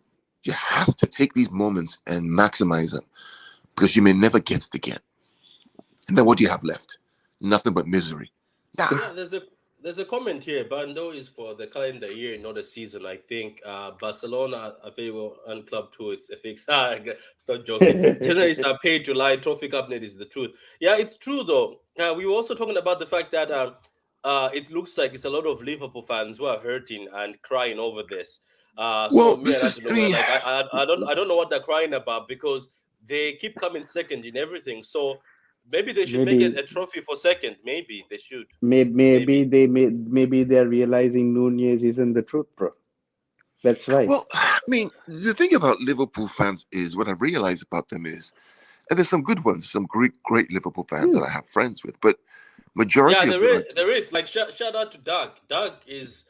You have to take these moments and maximize them because you may never get it again. And then what do you have left? Nothing but misery. Nah. Yeah, there's a comment here. Bando is for the calendar year, not a season. I think Barcelona are available and Club 2, it's a fix. Stop joking. Journalists are paid to lie. Trophy cabinet is the truth. Yeah, it's true though. We were also talking about the fact that it looks like it's a lot of Liverpool fans who are hurting and crying over this. So Well, me this and is, Antonio were like, I don't know what they're crying about because they keep coming second in everything. So maybe they should make it maybe a trophy for second. Maybe they should. maybe Maybe. maybe they're realizing Nunez isn't the truth, bro. That's right. well, I mean, the thing about Liverpool fans is what I've realized about them is, and there's some good ones, some great Liverpool fans Hmm. that I have friends with, but Yeah, majority of there them is. are, There is. Like shout out to Doug. Doug is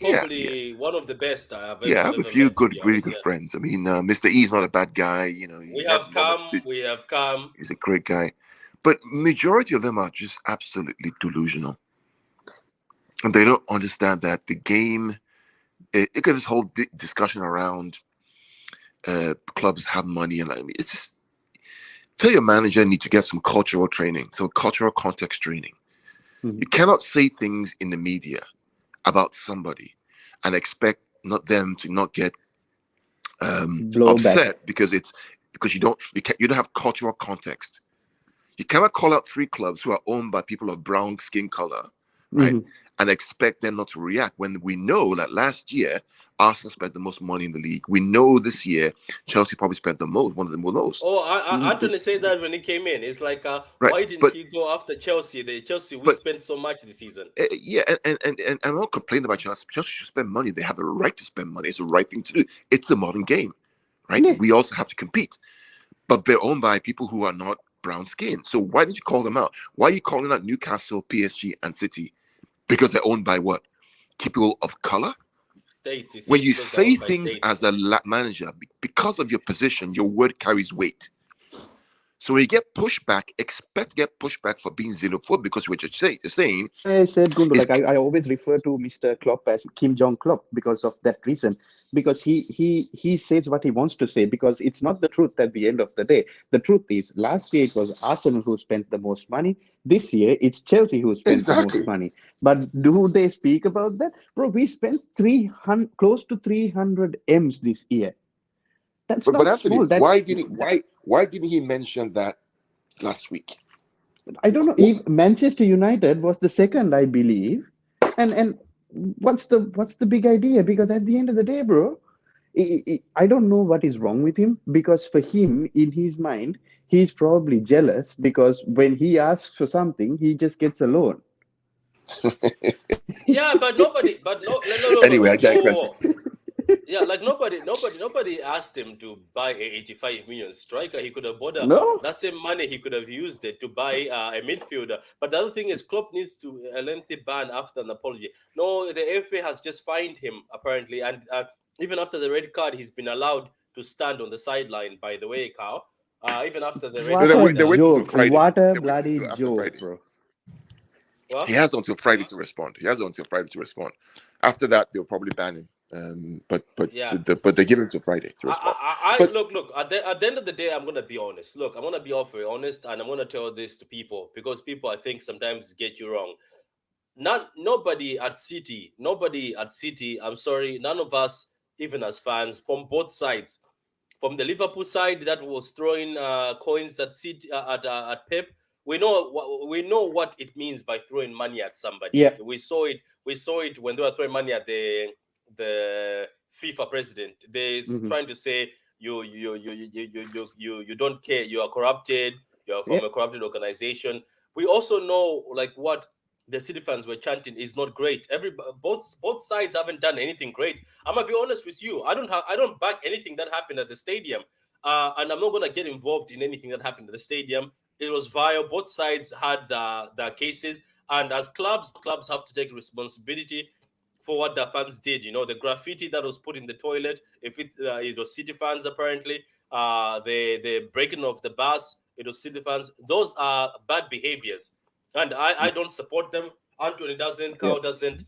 Probably one of the best I have I have a ever few met, to good, be really honest. good Yeah. friends. I mean, Mr. E is not a bad guy. You know, he We has have his moments. Cam. We have Cam. He's a great guy, but majority of them are just absolutely delusional, and they don't understand that the game. Because this whole discussion around clubs have money, and I mean, it's just tell your manager you need to get some cultural training, some cultural context training. Mhm. You cannot say things in the media about somebody and expect not them to not get Blowback. upset because you don't have cultural context. You cannot call out 3 clubs who are owned by people of brown skin color, right? Mhm. And expect them not to react when we know that last year Arsenal spent the most money in the league. We know this year Chelsea probably spent the most, one of the most. Oh, Anthony said that when he came in. It's like, Right. why didn't But he go after Chelsea? We but spent so much this season. yeah, and I'm not complaining about Chelsea. Chelsea should spend money. They have the right to spend money. It's the right thing to do. It's a modern game, right? Yeah. We also have to compete. But they're owned by people who are not brown skinned. So why didn't you call them out? Why are you calling out Newcastle, PSG, and City? Because they're owned by what? People of color? States. When you because they're say owned by things states. as a manager, because of your position, your word carries weight. So when you get pushback, expect to get pushback for being xenophobic because what you're saying I said, Gundu, is like I always refer to Mr. Klopp as Kim Jong Klopp because of that reason. Because he says what he wants to say, because it's not the truth at the end of the day. The truth is, last year it was Arsenal who spent the most money. This year it's Chelsea who spent the most exactly. money. But do they speak about that? Bro, we spent 300, close to 300 M's this year. That's But not Anthony, small. why didn't he mention that last week? I don't know if Manchester United was the second, I believe. And what's the big idea? Because at the end of the day, bro, I don't know what is wrong with him, because for him, in his mind, he's probably jealous because when he asks for something, he just gets a loan. Yeah, but nobody. But no. Anyway, I Whoa, digress. whoa. Yeah, like nobody asked him to buy a 85 million striker. He could have bought No? that same money. He could have used it to buy a midfielder. But the other thing is, Klopp needs to a lengthy ban after an apology. No, the FA has just fined him apparently, and even after the red card, he's been allowed to stand on the sideline. By the way, Carl. Even after the red What No, a card, they're waiting until joke. Friday. What a They're waiting bloody until after joke, Friday. bro. what? He has until Friday to respond. After that, they'll probably ban him. But Yeah. they give him till Friday to respond. I But look at the end of the day, I'm gonna be honest. Look, I'm gonna be very honest, and I'm gonna tell this to people because people, I think, sometimes get you wrong. Nobody at City. I'm sorry, none of us, even as fans from both sides, from the Liverpool side that was throwing coins at City at Pep. We know what it means by throwing money at somebody. Yeah. We saw it. We saw it when they were throwing money at the FIFA president. They're trying to say you don't care. You are corrupted. You are Yeah. from a corrupted organization. We also know like what the City fans were chanting is not great. Both sides haven't done anything great. I'm gonna be honest with you. I don't back anything that happened at the stadium, and I'm not gonna get involved in anything that happened at the stadium. It was vile. Both sides had the cases, and as clubs have to take responsibility for what the fans did. You know, the graffiti that was put in the toilet. If it was City fans, apparently, the breaking of the bus, it was City fans. Those are bad behaviors, and I don't support them. Anthony doesn't. Yeah. Carl doesn't.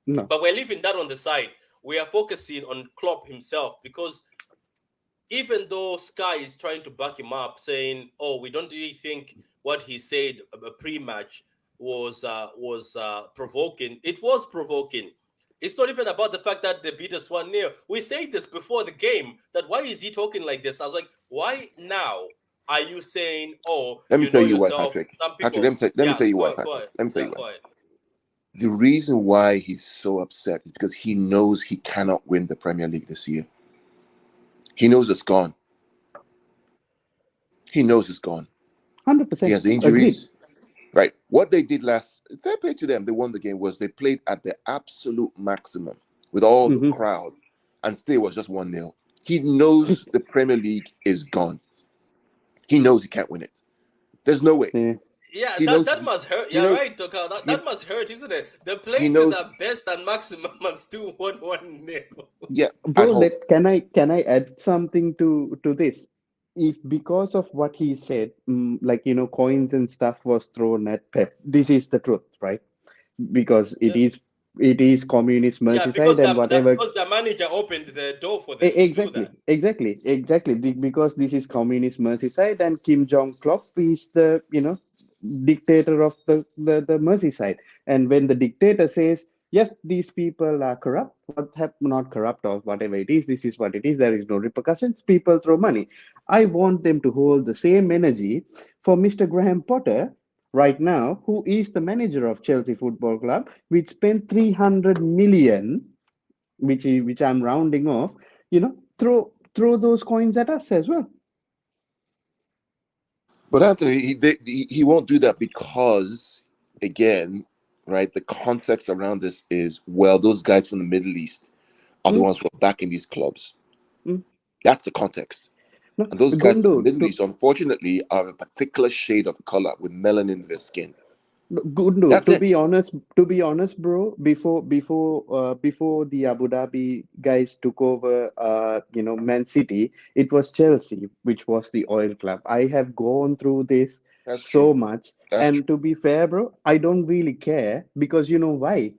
No. But we're leaving that on the side. We are focusing on Klopp himself because even though Sky is trying to back him up, saying, "Oh, we don't really think what he said pre-match was provoking," it was provoking. It's not even about the fact that they beat us 1-0. We said this before the game, that why is he talking like this? I was like, why now are you saying, "Oh, let me you know tell you why, yourself"? Patrick. Some Patrick, people, let me yeah, tell you go why, ahead, go Patrick. ahead, Let me tell yeah, you why. go ahead. The reason why he's so upset is because he knows he cannot win the Premier League this year. He knows it's gone. He knows it's gone. 100%. He has Agreed. injuries. Right. What they did last, fair play to them, they won the game, was they played at the absolute maximum with all the crowd, and still was just 1-0. He knows the Premier League is gone. He knows he can't win it. There's no way. Yeah. Yeah, He that, knows. that must hurt. You Yeah, know, right, Toka. That, He, that must hurt, isn't it? They're he playing to knows. their best and maximum and still 1-1 nil. Yeah, at bro, home. can I add something to this? If because of what he said, like coins and stuff was thrown at Pep. This is the truth, right? Because Yeah, it is communist yeah, Merseyside and whatever. because the manager opened the door for them to do Exactly, that. exactly. Because this is communist Merseyside and Kim Jong Klopp is the dictator of the Merseyside. And when the dictator says, yes, these people are corrupt, what have not corrupt or whatever it is, this is what it is. There is no repercussions. People throw money. I want them to hold the same energy for Mr. Graham Potter right now, who is the manager of Chelsea Football Club, which spent 300 million, which I'm rounding off, throw those coins at us as well. But Anthony, he won't do that because, again, right, the context around this is, well, those guys from the Middle East are the Mm, ones who are backing these clubs. mm. That's the context. No, And those guys from the Gundo, Middle East, unfortunately, are a particular shade of color with melanin in their skin. Gundo, That's it. to be honest, bro, before the Abu Dhabi guys took over, Man City, it was Chelsea, which was the oil club. I have gone through this That's true. so much, That's true. and to be fair, bro, I don't really care because you know why?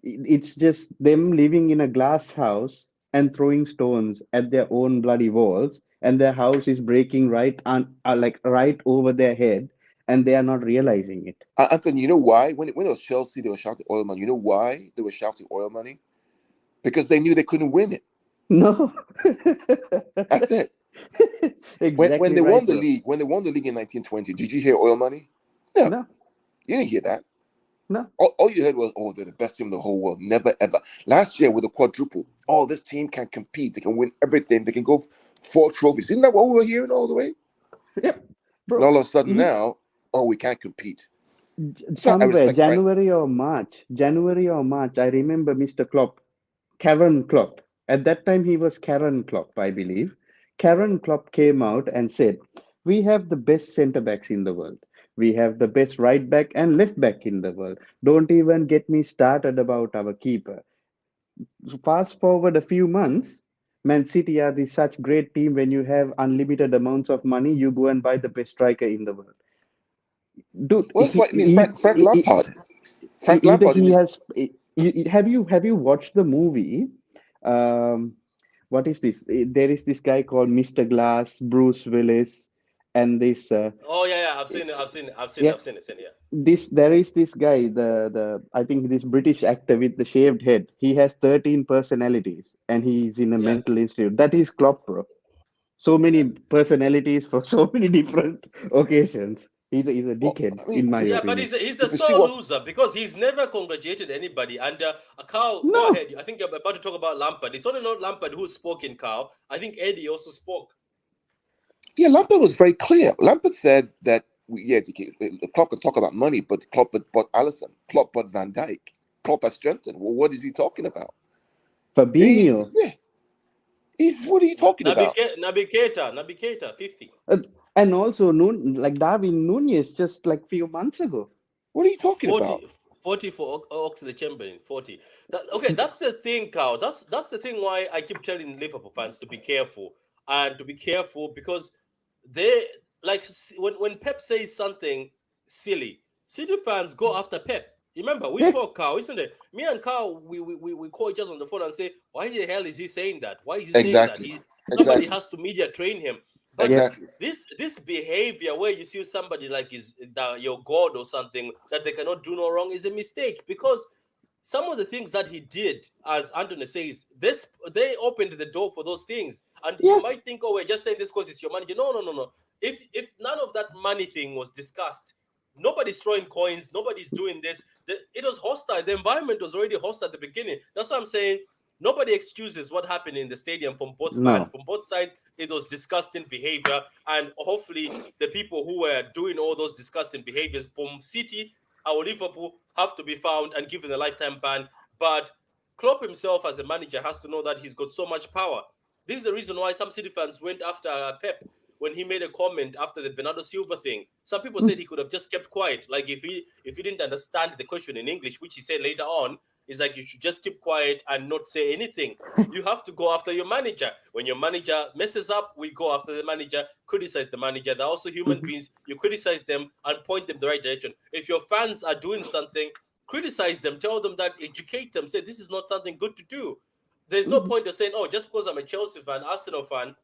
It's just them living in a glass house and throwing stones at their own bloody walls, and their house is breaking right on, like right over their head, and they are not realizing it. Anthony, you know why? When it was Chelsea, they were shouting oil money. You know why they were shouting oil money? Because they knew they couldn't win it. No. That's it. When Exactly they right, won the bro. league, when they won the league in 1920, did you hear oil money? No, No, you didn't hear that. no. All you heard was, oh, they're the best team in the whole world. Never ever. Last year with the quadruple, oh, this team can compete. They can win everything. They can go 4 trophies. Isn't that what we were hearing all the way? Yep, And bro. all of a sudden He now, oh, we can't compete. So I somewhere respect Frank. January or March. I remember Mr. Klopp, Karen Klopp. At that time, he was Karen Klopp, I believe. Karen Klopp came out and said, "We have the best centre backs in the world. We have the best right back and left back in the world. Don't even get me started about our keeper." So fast forward a few months, Man City are the such great team. When you have unlimited amounts of money, you go and buy the best striker in the world. Dude, Well, that's what I mean. Frank Lampard. Frank either Lampard in he his has. Have you watched the movie? Um, what is this? There is this guy called Mr. Glass, Bruce Willis, and this. Oh yeah, I've seen it. Yeah, I've seen it. Yeah. there is this guy, the I think this British actor with the shaved head. He has 13 personalities, and he's in a Yeah, mental institute. That is Klopp, bro. So yeah. many personalities for so many different occasions. He's a well, dickhead, I mean, in my Yeah, but opinion. he's a if you see sore what loser because he's never congratulated anybody. And Carl, go No, ahead. I think you're about to talk about Lampard. It's only not Lampard who spoke in Carl. I think Eddie also spoke. yeah, Lampard was very clear. Lampard said that Klopp could talk about money, but Klopp had bought Allison, Klopp bought Van Dijk, Klopp has strengthened. Well, what is he talking about? Fabinho. Yeah, he's what are you talking about? Naby Keita, 50. And also like Darwin Nunez just like few months ago. What are you talking 40, about? 40 for Oxlade-Chamberlain, 40. Okay, that's the thing, Carl. That's the thing why I keep telling Liverpool fans to be careful and to be careful because they when Pep says something silly, City fans go after Pep. Remember, we Yeah, talk, Carl, isn't it? Me and Carl, we call each other on the phone and say, why the hell is he saying that? Why is he saying that? Exactly, Somebody exactly, has to media train him. But yeah. exactly. this behavior where you see somebody like is your god or something that they cannot do no wrong is a mistake because some of the things that he did, as Anthony says, they opened the door for those things. And Yeah. you might think, oh, we're just saying this because it's your money. No. If none of that money thing was discussed, nobody's throwing coins, nobody's doing this. It was hostile. The environment was already hostile at the beginning. That's what I'm saying. Nobody excuses what happened in the stadium from both fans, No. from both sides. It was disgusting behavior, and hopefully, the people who were doing all those disgusting behaviors from City or Liverpool have to be found and given a lifetime ban. But Klopp himself, as a manager, has to know that he's got so much power. This is the reason why some City fans went after Pep. when he made a comment after the Bernardo Silva thing. Some people said he could have just kept quiet. Like if he didn't understand the question in English, which he said later on, is like you should just keep quiet and not say anything. You have to go after your manager. When your manager messes up, we go after the manager, criticize the manager. They're also human beings. You criticize them and point them the right direction. If your fans are doing something, criticize them, tell them that, educate them, say this is not something good to do. There's no point of saying, oh, just because I'm a Chelsea fan, Arsenal fan,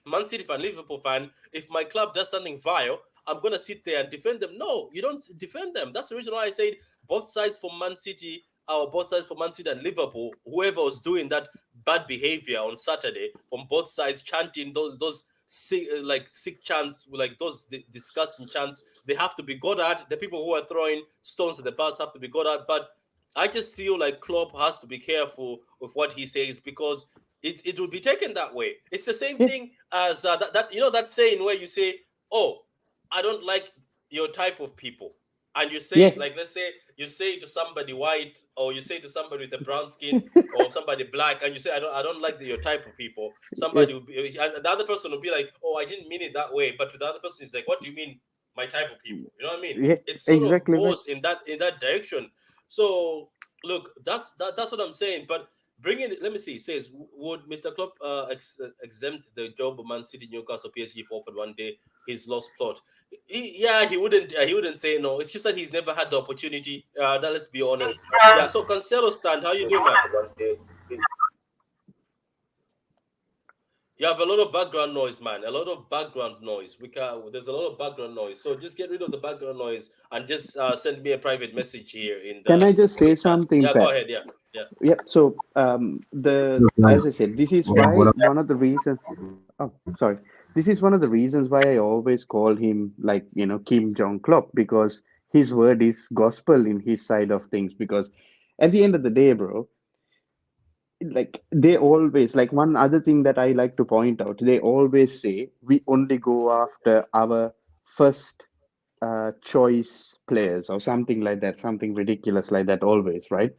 Man City fan, Liverpool fan, if my club does something vile, I'm going to sit there and defend them. No, you don't defend them. That's the reason why I said both sides for Man City, or both sides for Man City and Liverpool, whoever was doing that bad behavior on Saturday, from both sides chanting those sick chants, like those disgusting chants, they have to be got at. The people who are throwing stones at the bus have to be got at. But I just feel like Klopp has to be careful with what he says, because it will be taken that way. It's the same thing as that saying where you say, oh, I don't like your type of people. And you say it, like, let's say you say to somebody white, or you say to somebody with a brown skin, or somebody black, and you say, I don't like your type of people. Somebody will be, the other person will be like, oh, I didn't mean it that way. But to the other person, it's like, what do you mean my type of people? You know what I mean? It sort of goes in that direction. So look, that's what I'm saying. But bringing it, let me see. It says, would Mr. Klopp exempt the job of Man City, Newcastle, PSG for one day? His lost plot. He wouldn't say no. It's just that he's never had the opportunity. Let's be honest. Yeah. So Cancelo stand, how you doing, man? You have a lot of background noise, man. A lot of background noise. There's a lot of background noise. So just get rid of the background noise and just send me a private message here. Can I just say something? Yeah, go ahead. Yeah. So as I said, this is why one of the reasons. Oh, sorry. This is one of the reasons why I always call him, like, Kim Jong Klopp, because his word is gospel in his side of things. Because at the end of the day, bro, like, they always, like, one other thing that I like to point out, they always say we only go after our first choice players or something like that, something ridiculous like that always, right?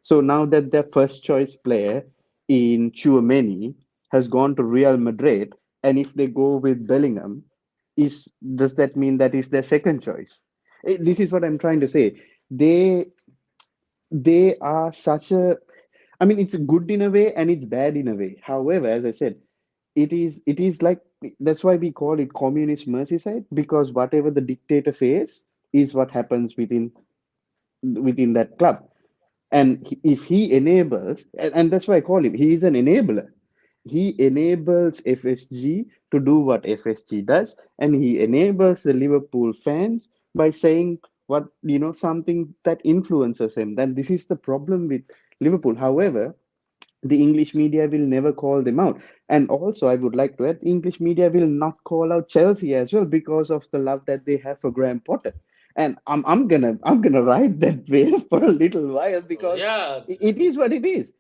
So now that their first choice player in Tchouaméni has gone to Real Madrid, and if they go with Bellingham, does that mean that is their second choice? This is what I'm trying to say. They are such a, I mean, it's good in a way and it's bad in a way. However, as I said, it is like, that's why we call it communist Merseyside, because whatever the dictator says is what happens within that club. And if he enables, and that's why I call him, he is an enabler. He enables FSG to do what FSG does, and he enables the Liverpool fans by saying something that influences him. Then this is the problem with Liverpool. However, the English media will never call them out. And also, I would like to add, English media will not call out Chelsea as well because of the love that they have for Graham Potter. And I'm gonna ride that wave for a little while, because it is what it is.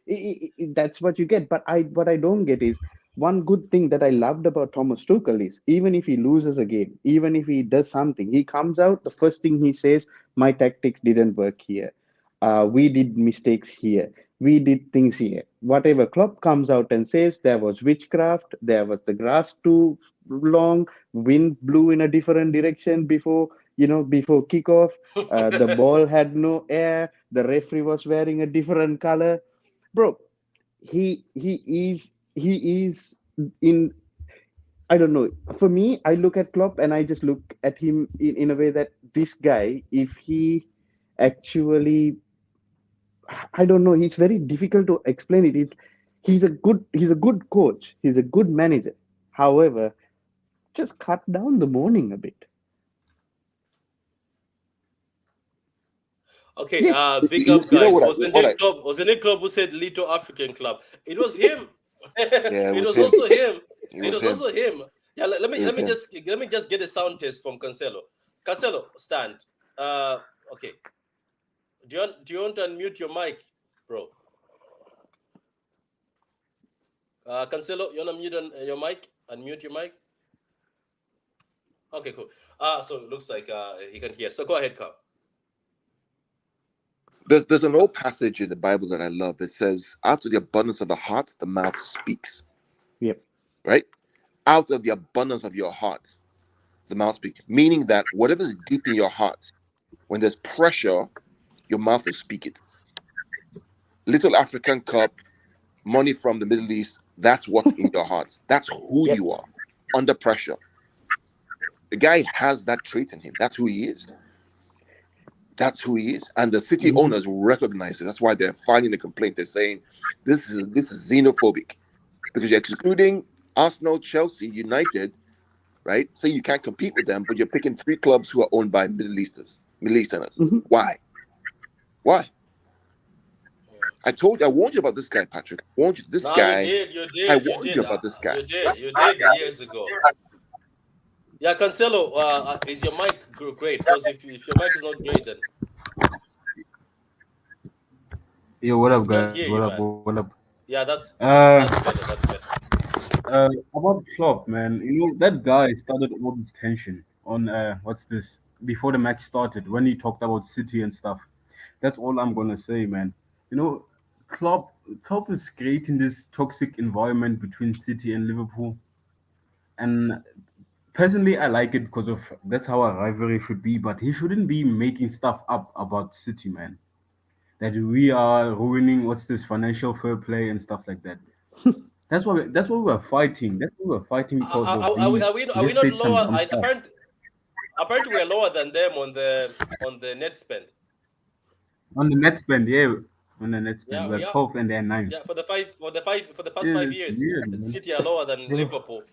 That's what you get. But what I don't get is, one good thing that I loved about Thomas Tuchel is, even if he loses a game, even if he does something, he comes out, the first thing he says, my tactics didn't work here. We did mistakes here. We did things here. Whatever Klopp comes out and says, there was witchcraft, there was the grass too long, wind blew in a different direction before kickoff, the ball had no air, the referee was wearing a different color. Bro, he is in, I don't know. For me, I look at Klopp and I just look at him in a way that this guy, if he actually, I don't know, it's very difficult to explain it. He's a good coach. He's a good manager. However, just cut down the mourning a bit. Okay, big up, guys. Wasn't it Klopp who said Little African Club? It was him. It was also him. It was also him. Yeah, let me just get a sound test from Cancelo. Cancelo, stand. Okay. Do you want to unmute your mic, bro? Cancelo, you want to mute your mic? Unmute your mic. Okay, cool. So it looks like he can hear. So go ahead, Carl. There's an old passage in the Bible that I love. It says, out of the abundance of the heart, the mouth speaks. Yep. Right? out of the abundance of your heart, the mouth speaks. Meaning that whatever is deep in your heart, when there's pressure, your mouth will speak it. Little African Cup, money from the Middle East, that's what's in your heart. That's who Yep. you are under pressure. The guy has that trait in him. That's who he is. That's who he is. And the city Mhm. owners recognize it. That's why they're filing a complaint. They're saying this is xenophobic because you're excluding Arsenal, Chelsea, United, right? So you can't compete with them, but you're picking 3 clubs who are owned by Middle Easterners. Mhm. Why? Why? I warned you about this guy, Patrick. I warned you. This No, you guy, did, I you warned you did, about this guy. you did years ago. Yeah, Cancelo, is your mic great? Because if your mic is not great, then Yo, what up, we can't guys? hear What you, up? man. What up? Yeah, Uh, that's better. That's better. about Klopp, man. You know that guy started all this tension on what's this before the match started when he talked about City and stuff. That's all I'm gonna say, man. You know, Klopp is creating this toxic environment between City and Liverpool, and personally, I like it because of that's how a rivalry should be. But he shouldn't be making stuff up about City, man. That we are ruining what's this financial fair play and stuff like that. That's what we're fighting. That's what we're fighting because of these. He Are we just not said some lower? dumb stuff Apparently, we're lower than them on the net spend. on the net spend. Yeah, on the net spend, Yeah, we're we are. 12th and they're ninth. Yeah, for the past Yeah, 5 years, it's weird, man. City are lower than Bro, Liverpool.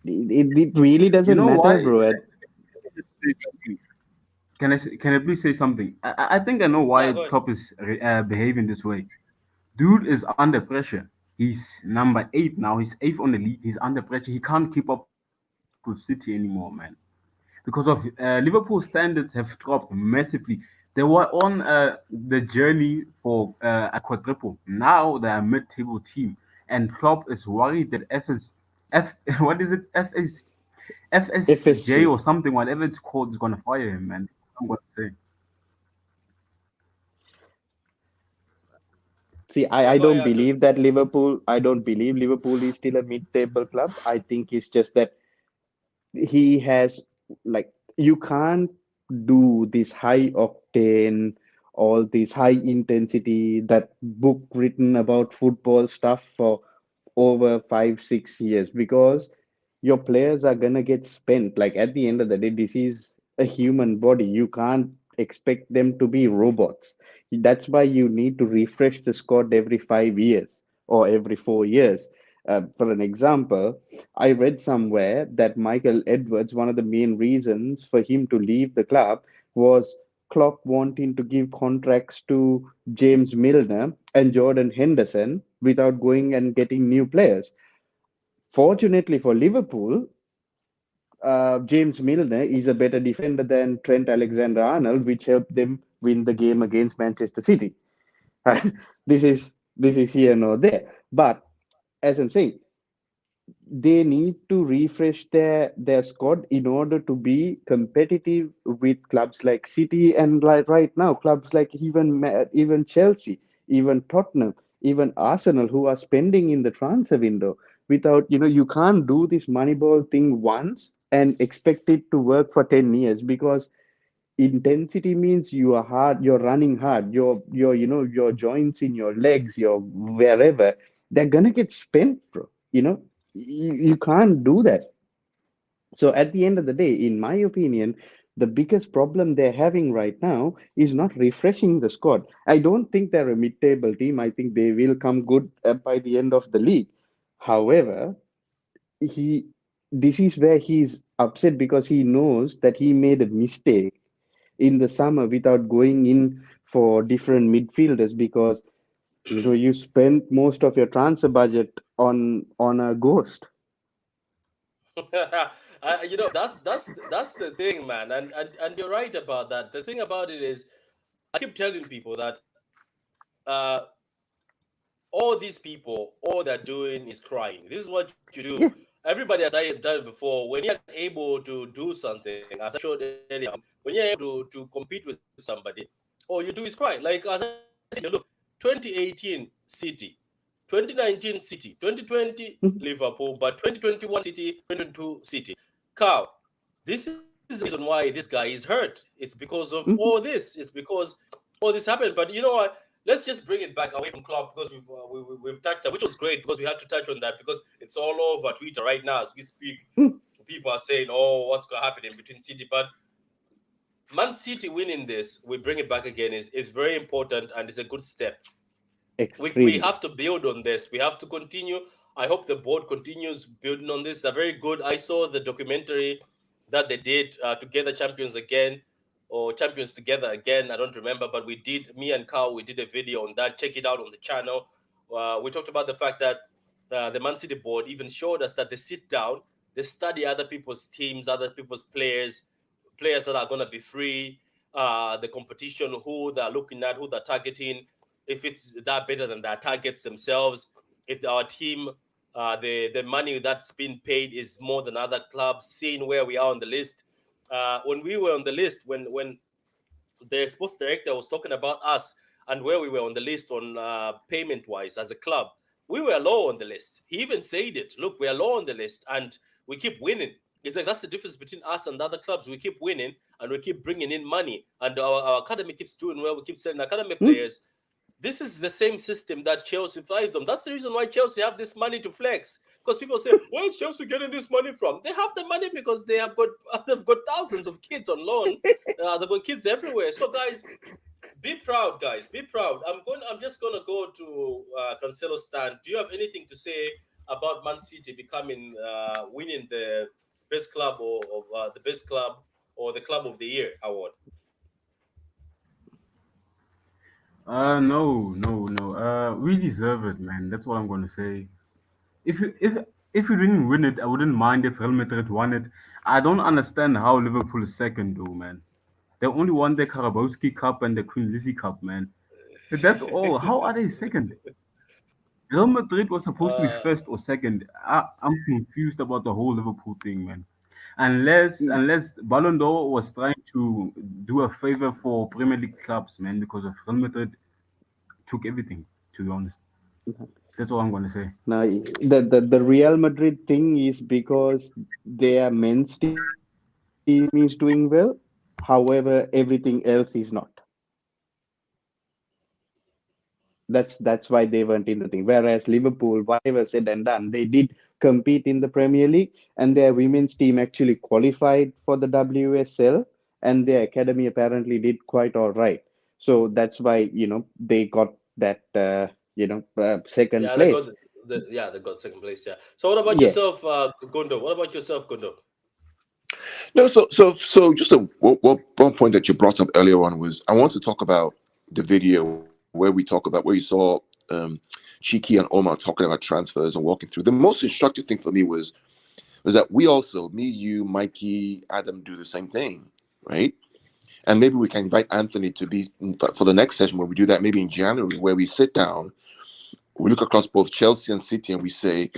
it really You doesn't know matter, why? bro. Can I please say something? I think I know Yeah, why go ahead. Klopp is behaving this way. Dude is under pressure. He's number 8 now. He's eighth on the league. He's under pressure. He can't keep up with City anymore, man. Because of Liverpool standards have dropped massively. They were on the journey for a quadruple. Now they're a mid-table team, and Klopp is worried that F what is it FSJ FSG. or something, whatever it's called, is gonna fire him, man. I'm gonna say. See, Yeah, I go don't ahead, Andrew. believe that Liverpool. I don't believe Liverpool is still a mid-table club. I think it's just that he has, like, you can't do this high octane, all this high intensity, that book written about football stuff for over 5 6 years, because your players are gonna get spent. Like, at the end of the day, this is a human body. You can't expect them to be robots. That's why you need to refresh the squad every 5 years or every 4 years. For an example, I read somewhere that Michael Edwards, one of the main reasons for him to leave the club was Klopp wanting to give contracts to James Milner and Jordan Henderson without going and getting new players. Fortunately for Liverpool, James Milner is a better defender than Trent Alexander-Arnold, which helped them win the game against Manchester City. this is this is here nor there. But as I'm saying, they need to refresh their squad in order to be competitive with clubs like City, and like right now clubs like even Chelsea, even Tottenham, even Arsenal, who are spending in the transfer window without, you can't do this Moneyball thing once and expect it to work for 10 years, because intensity means you're running hard, your joints in your legs, your wherever, they're gonna get spent, bro. You can't do that. So at the end of the day, in my opinion, the biggest problem they're having right now is not refreshing the squad. I don't think they're a mid-table team. I think they will come good by the end of the league. However, he this is where he's upset, because he knows that he made a mistake in the summer without going in for different midfielders, because you spent most of your transfer budget on a ghost. That's the thing, man, and you're right about that. The thing about it is, I keep telling people that uh, all these people, all they're doing is crying. This is what you do. Yeah. Everybody has done it before. When you're able to do something, as I showed earlier, when you're able to compete with somebody, all you do is cry. Like as I said, look, 2018 City. 2019 City, 2020 Liverpool, but 2021 City, 2022 City. Carl, this is the reason why this guy is hurt. It's because of all this. It's because all this happened. But you know what? Let's just bring it back away from Klopp because we've touched on, which was great because we had to touch on that because it's all over Twitter right now as we speak. People are saying, "Oh, what's going to happen in between City?" But Man City winning this, we bring it back again, is very important and it's a good step. We have to build on this. We have to continue. I hope the board continues building on this. They're very good. I saw the documentary that they did, Together Champions Again, or Champions Together Again. I don't remember, but me and Carl, we did a video on that. Check it out on the channel. We talked about the fact that the Man City board even showed us that they sit down, they study other people's teams, other people's players that are going to be free, the competition, who they're looking at, who they're targeting, if it's that better than their targets themselves, if our team, the money that's been paid is more than other clubs, seeing where we are on the list. When we were on the list, when the sports director was talking about us and where we were on the list on payment-wise as a club, we were low on the list. He even said it. Look, we are low on the list and we keep winning. He's like, that's the difference between us and the other clubs. We keep winning and we keep bringing in money. And our academy keeps doing well. We keep selling academy players. This is the same system that Chelsea thrives on. That's the reason why Chelsea have this money to flex. Because people say, where is Chelsea getting this money from? They have the money because they've got thousands of kids on loan. They've got kids everywhere. So guys, be proud, guys. Be proud. I'm just gonna go to Cancelo Stan. Do you have anything to say about Man City becoming winning the best club or the best club or the club of the year award? No. We deserve it, man. That's what I'm gonna say. If we didn't win it, I wouldn't mind if Real Madrid won it. I don't understand how Liverpool is second, though, man. They only won the Karabowski Cup and the Queen Lizzie Cup, man. That's all. How are they second? Real Madrid was supposed to be first or second. I'm confused about the whole Liverpool thing, man. Unless Ballon d'Or was trying to do a favor for Premier League clubs, man, because of Real Madrid took everything. To be honest, that's all I'm gonna say. Now, the Real Madrid thing is because their men's team is doing well. However, everything else is not. That's why they weren't in the thing. Whereas Liverpool, whatever said and done, they did compete in the Premier League, and their women's team actually qualified for the WSL, and their academy apparently did quite all right. So that's why they got that second Yeah, place. they got second place. Yeah. So what about Yeah. yourself, Gundo? What about yourself, Gundo? No, so just one point that you brought up earlier on was I want to talk about the video where we talk about where you saw Chiki and Omar talking about transfers and walking through. The most instructive thing for me was that we also, me, you, Mikey, Adam, do the same thing, right? And maybe we can invite Anthony to be for the next session where we do that, maybe in January, where we sit down, we look across both Chelsea and City, and we say,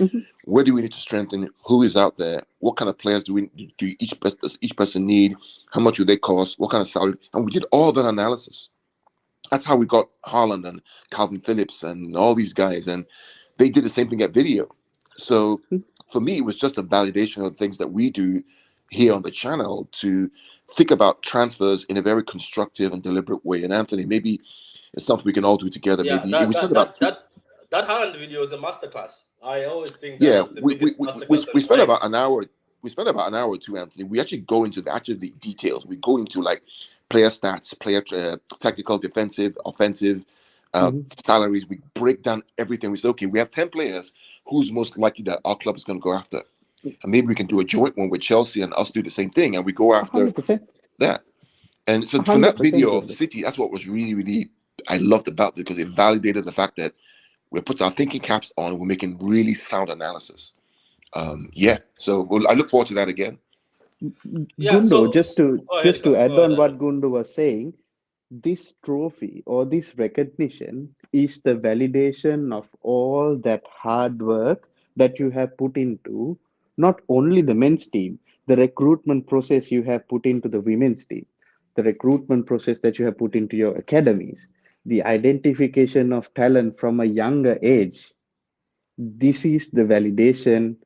where do we need to strengthen? Who is out there? What kind of players do each person need? How much do they cost? What kind of salary? And we did all that analysis. That's how we got Haaland and Calvin Phillips and all these guys, and they did the same thing at video. So for me, it was just a validation of the things that we do here on the channel to think about transfers in a very constructive and deliberate way. And Anthony, maybe it's something we can all do together. Yeah, maybe that Haaland video is a masterclass. I always think we spent about an hour. We spent about an hour or two, Anthony. We actually go into the details. We go into like player stats, player technical, defensive, offensive, salaries. We break down everything. We say, okay, we have 10 players. Who's most likely that our club is going to go after? And maybe we can do a joint one with Chelsea and us do the same thing, and we go after 100%. that. And so from that video of City, that's what was really, really I loved about it, because it validated the fact that we're putting our thinking caps on. We're making really sound analysis. So I look forward to that again. Yeah, Gundo, just to add on what Gundo was saying, this trophy or this recognition is the validation of all that hard work that you have put into not only the men's team, the recruitment process you have put into the women's team, the recruitment process that you have put into your academies, the identification of talent from a younger age, this is the validation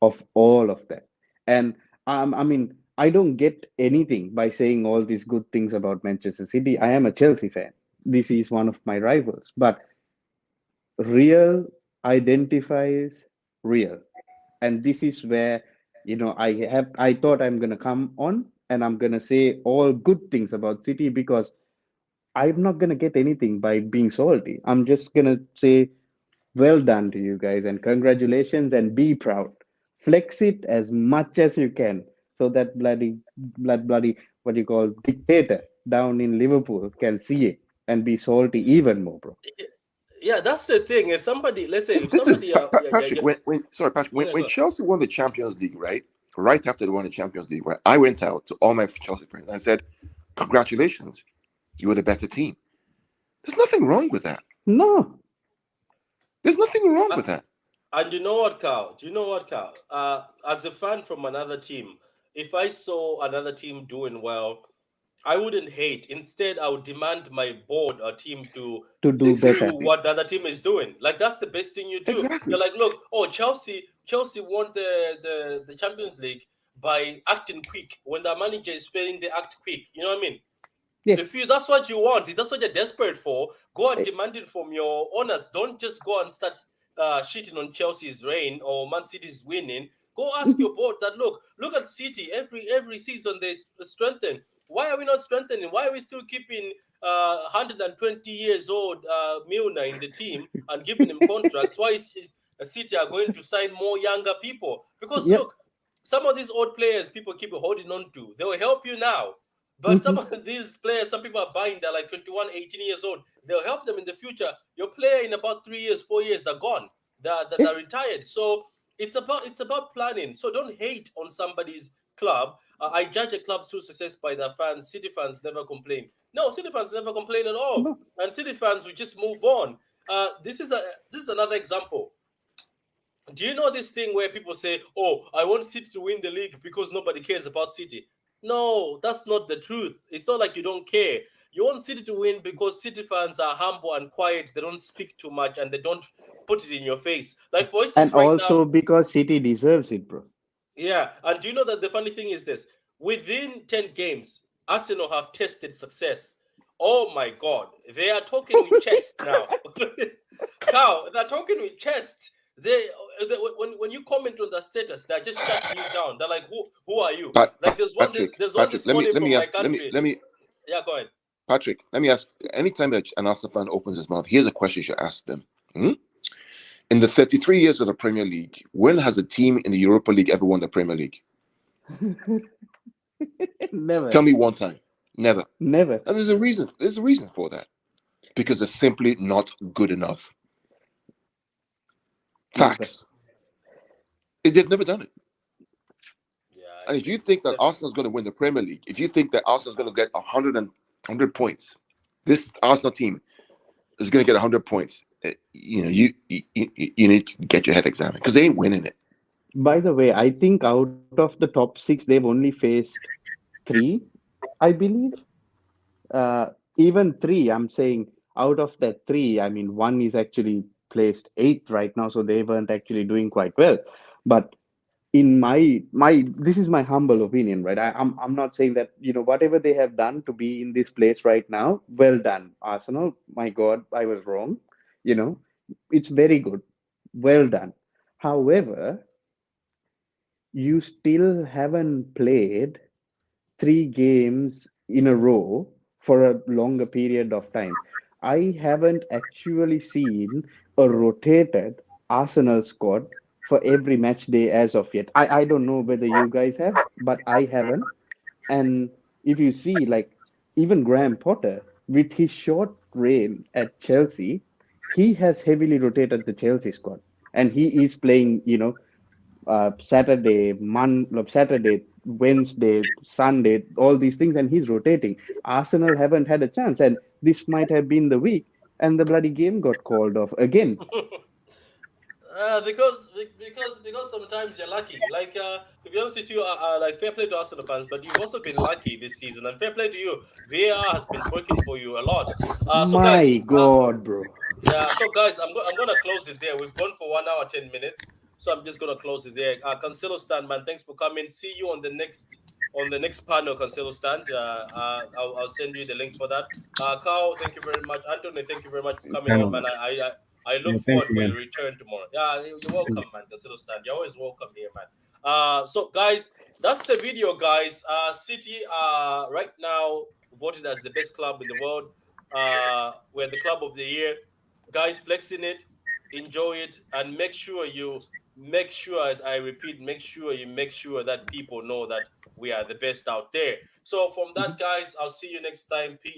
of all of that. And I mean, I don't get anything by saying all these good things about Manchester City. I am a Chelsea fan. This is one of my rivals, but real identifies real. And this is where, I thought I'm gonna come on and I'm gonna say all good things about City because I'm not gonna get anything by being salty. I'm just gonna say well done to you guys and congratulations and be proud. Flex it as much as you can so that bloody, what you call dictator down in Liverpool can see it and be salty even more, bro. Yeah, that's the thing. If somebody, let's say, if This is somebody, Patrick. Patrick, yeah, when go. Chelsea won the Champions League, right after they won the Champions League, right, I went out to all my Chelsea friends and I said, "Congratulations, you were the better team." There's nothing wrong with that. No, There's nothing wrong with that. And you know what, Carl? Do you know what, Carl? As a fan from another team, if I saw another team doing well, I wouldn't hate. Instead, I would demand my board or team to to do do better. what the other team is doing. Like that's the best thing you do. Exactly. You're like, look, oh, Chelsea won the Champions League by acting quick. When the manager is failing, they act quick. You know what I mean? Yeah. If that's what you want, if that's what you're desperate for, go and Eh. demand it from your owners. Don't just go and start shitting on Chelsea's reign or Man City's winning. Go ask your board that look at City every season they strengthen. Why are we not strengthening? Why are we still keeping 120 years old Milner in the team and giving him contracts? Why is City are going to sign more younger people? Because Yep. look, some of these old players people keep holding on to, they will help you now. But some of these players, some people are buying, they're like 21, 18 years old. They'll help them in the future. Your player in about 3 years, 4 years are gone. They're retired. So it's about planning. So don't hate on somebody's club. I judge a club's true success by their fans. City fans never complain. No, City fans never complain at all. No. And City fans will just move on. This is another example. Do you know this thing where people say, "Oh, I want City to win the league because nobody cares about City"? No, that's not the truth. It's not like you don't care. You want City to win because City fans are humble and quiet. They don't speak too much and they don't put it in your face. Like for instance, And right also now, because City deserves it, bro. yeah. And do you know that the funny thing is this? Within 10 games, Arsenal have tested success. Oh my God, they are talking with chest now. Cow, they're talking with chest. They when you comment on the status, they're just shutting you down. They're like, who are you? But Like there's one Patrick, this morning let from me my ask, country. let me, Yeah, go ahead. Patrick, let me ask. Anytime that an Arsenal fan opens his mouth, here's a question you should ask them. In the 33 years of the Premier League, when has a team in the Europa League ever won the Premier League? Never. Tell me one time. Never. Never. And there's a reason. There's a reason for that. Because they're simply not good enough. Facts. They've never done it. Yeah. And if you think that Arsenal's going to win the Premier League, if you think that Arsenal's going to get 100 points, this Arsenal team is going to get 100 points. You need to get your head examined because they ain't winning it. By the way, I think out of the top 6, they've only faced 3, I believe. Even 3, I'm saying out of that 3, I mean, 1 is actually placed 8th right now, so they weren't actually doing quite well. But in my this is my humble opinion, right? I'm not saying that, whatever they have done to be in this place right now, well done, Arsenal. My God, I was wrong. It's very good. Well done. However, you still haven't played 3 games in a row for a longer period of time. I haven't actually seen a rotated Arsenal squad for every match day as of yet. I don't know whether you guys have, but I haven't. And if you see, like, even Graham Potter, with his short reign at Chelsea, he has heavily rotated the Chelsea squad. And he is playing, Saturday, Wednesday, Sunday, all these things, and he's rotating. Arsenal haven't had a chance, and this might have been the week, and the bloody game got called off again. Because sometimes you're lucky. Like to be honest with you, like fair play to Arsenal fans, but you've also been lucky this season, and fair play to you. VAR has been working for you a lot. So My guys, God, bro. Yeah, so guys, I'm gonna close it there. We've gone for 1 hour 10 minutes, so I'm just gonna close it there. Cancelo Stand, man, thanks for coming. See you on the next panel, Cancelo Stand. I'll send you the link for that. Carl, thank you very much. Anthony, thank you very much for coming on, Channel. man. I Yeah, look thanks forward for your again. return tomorrow. Yeah, you're welcome, man. Cancelo Stand, you're always welcome here, man. So guys, that's the video, guys. City right now voted as the best club in the world. We're the club of the year. Guys, flexing it, enjoy it, and make sure, as I repeat, make sure that people know that we are the best out there. So from that, guys, I'll see you next time. Peace.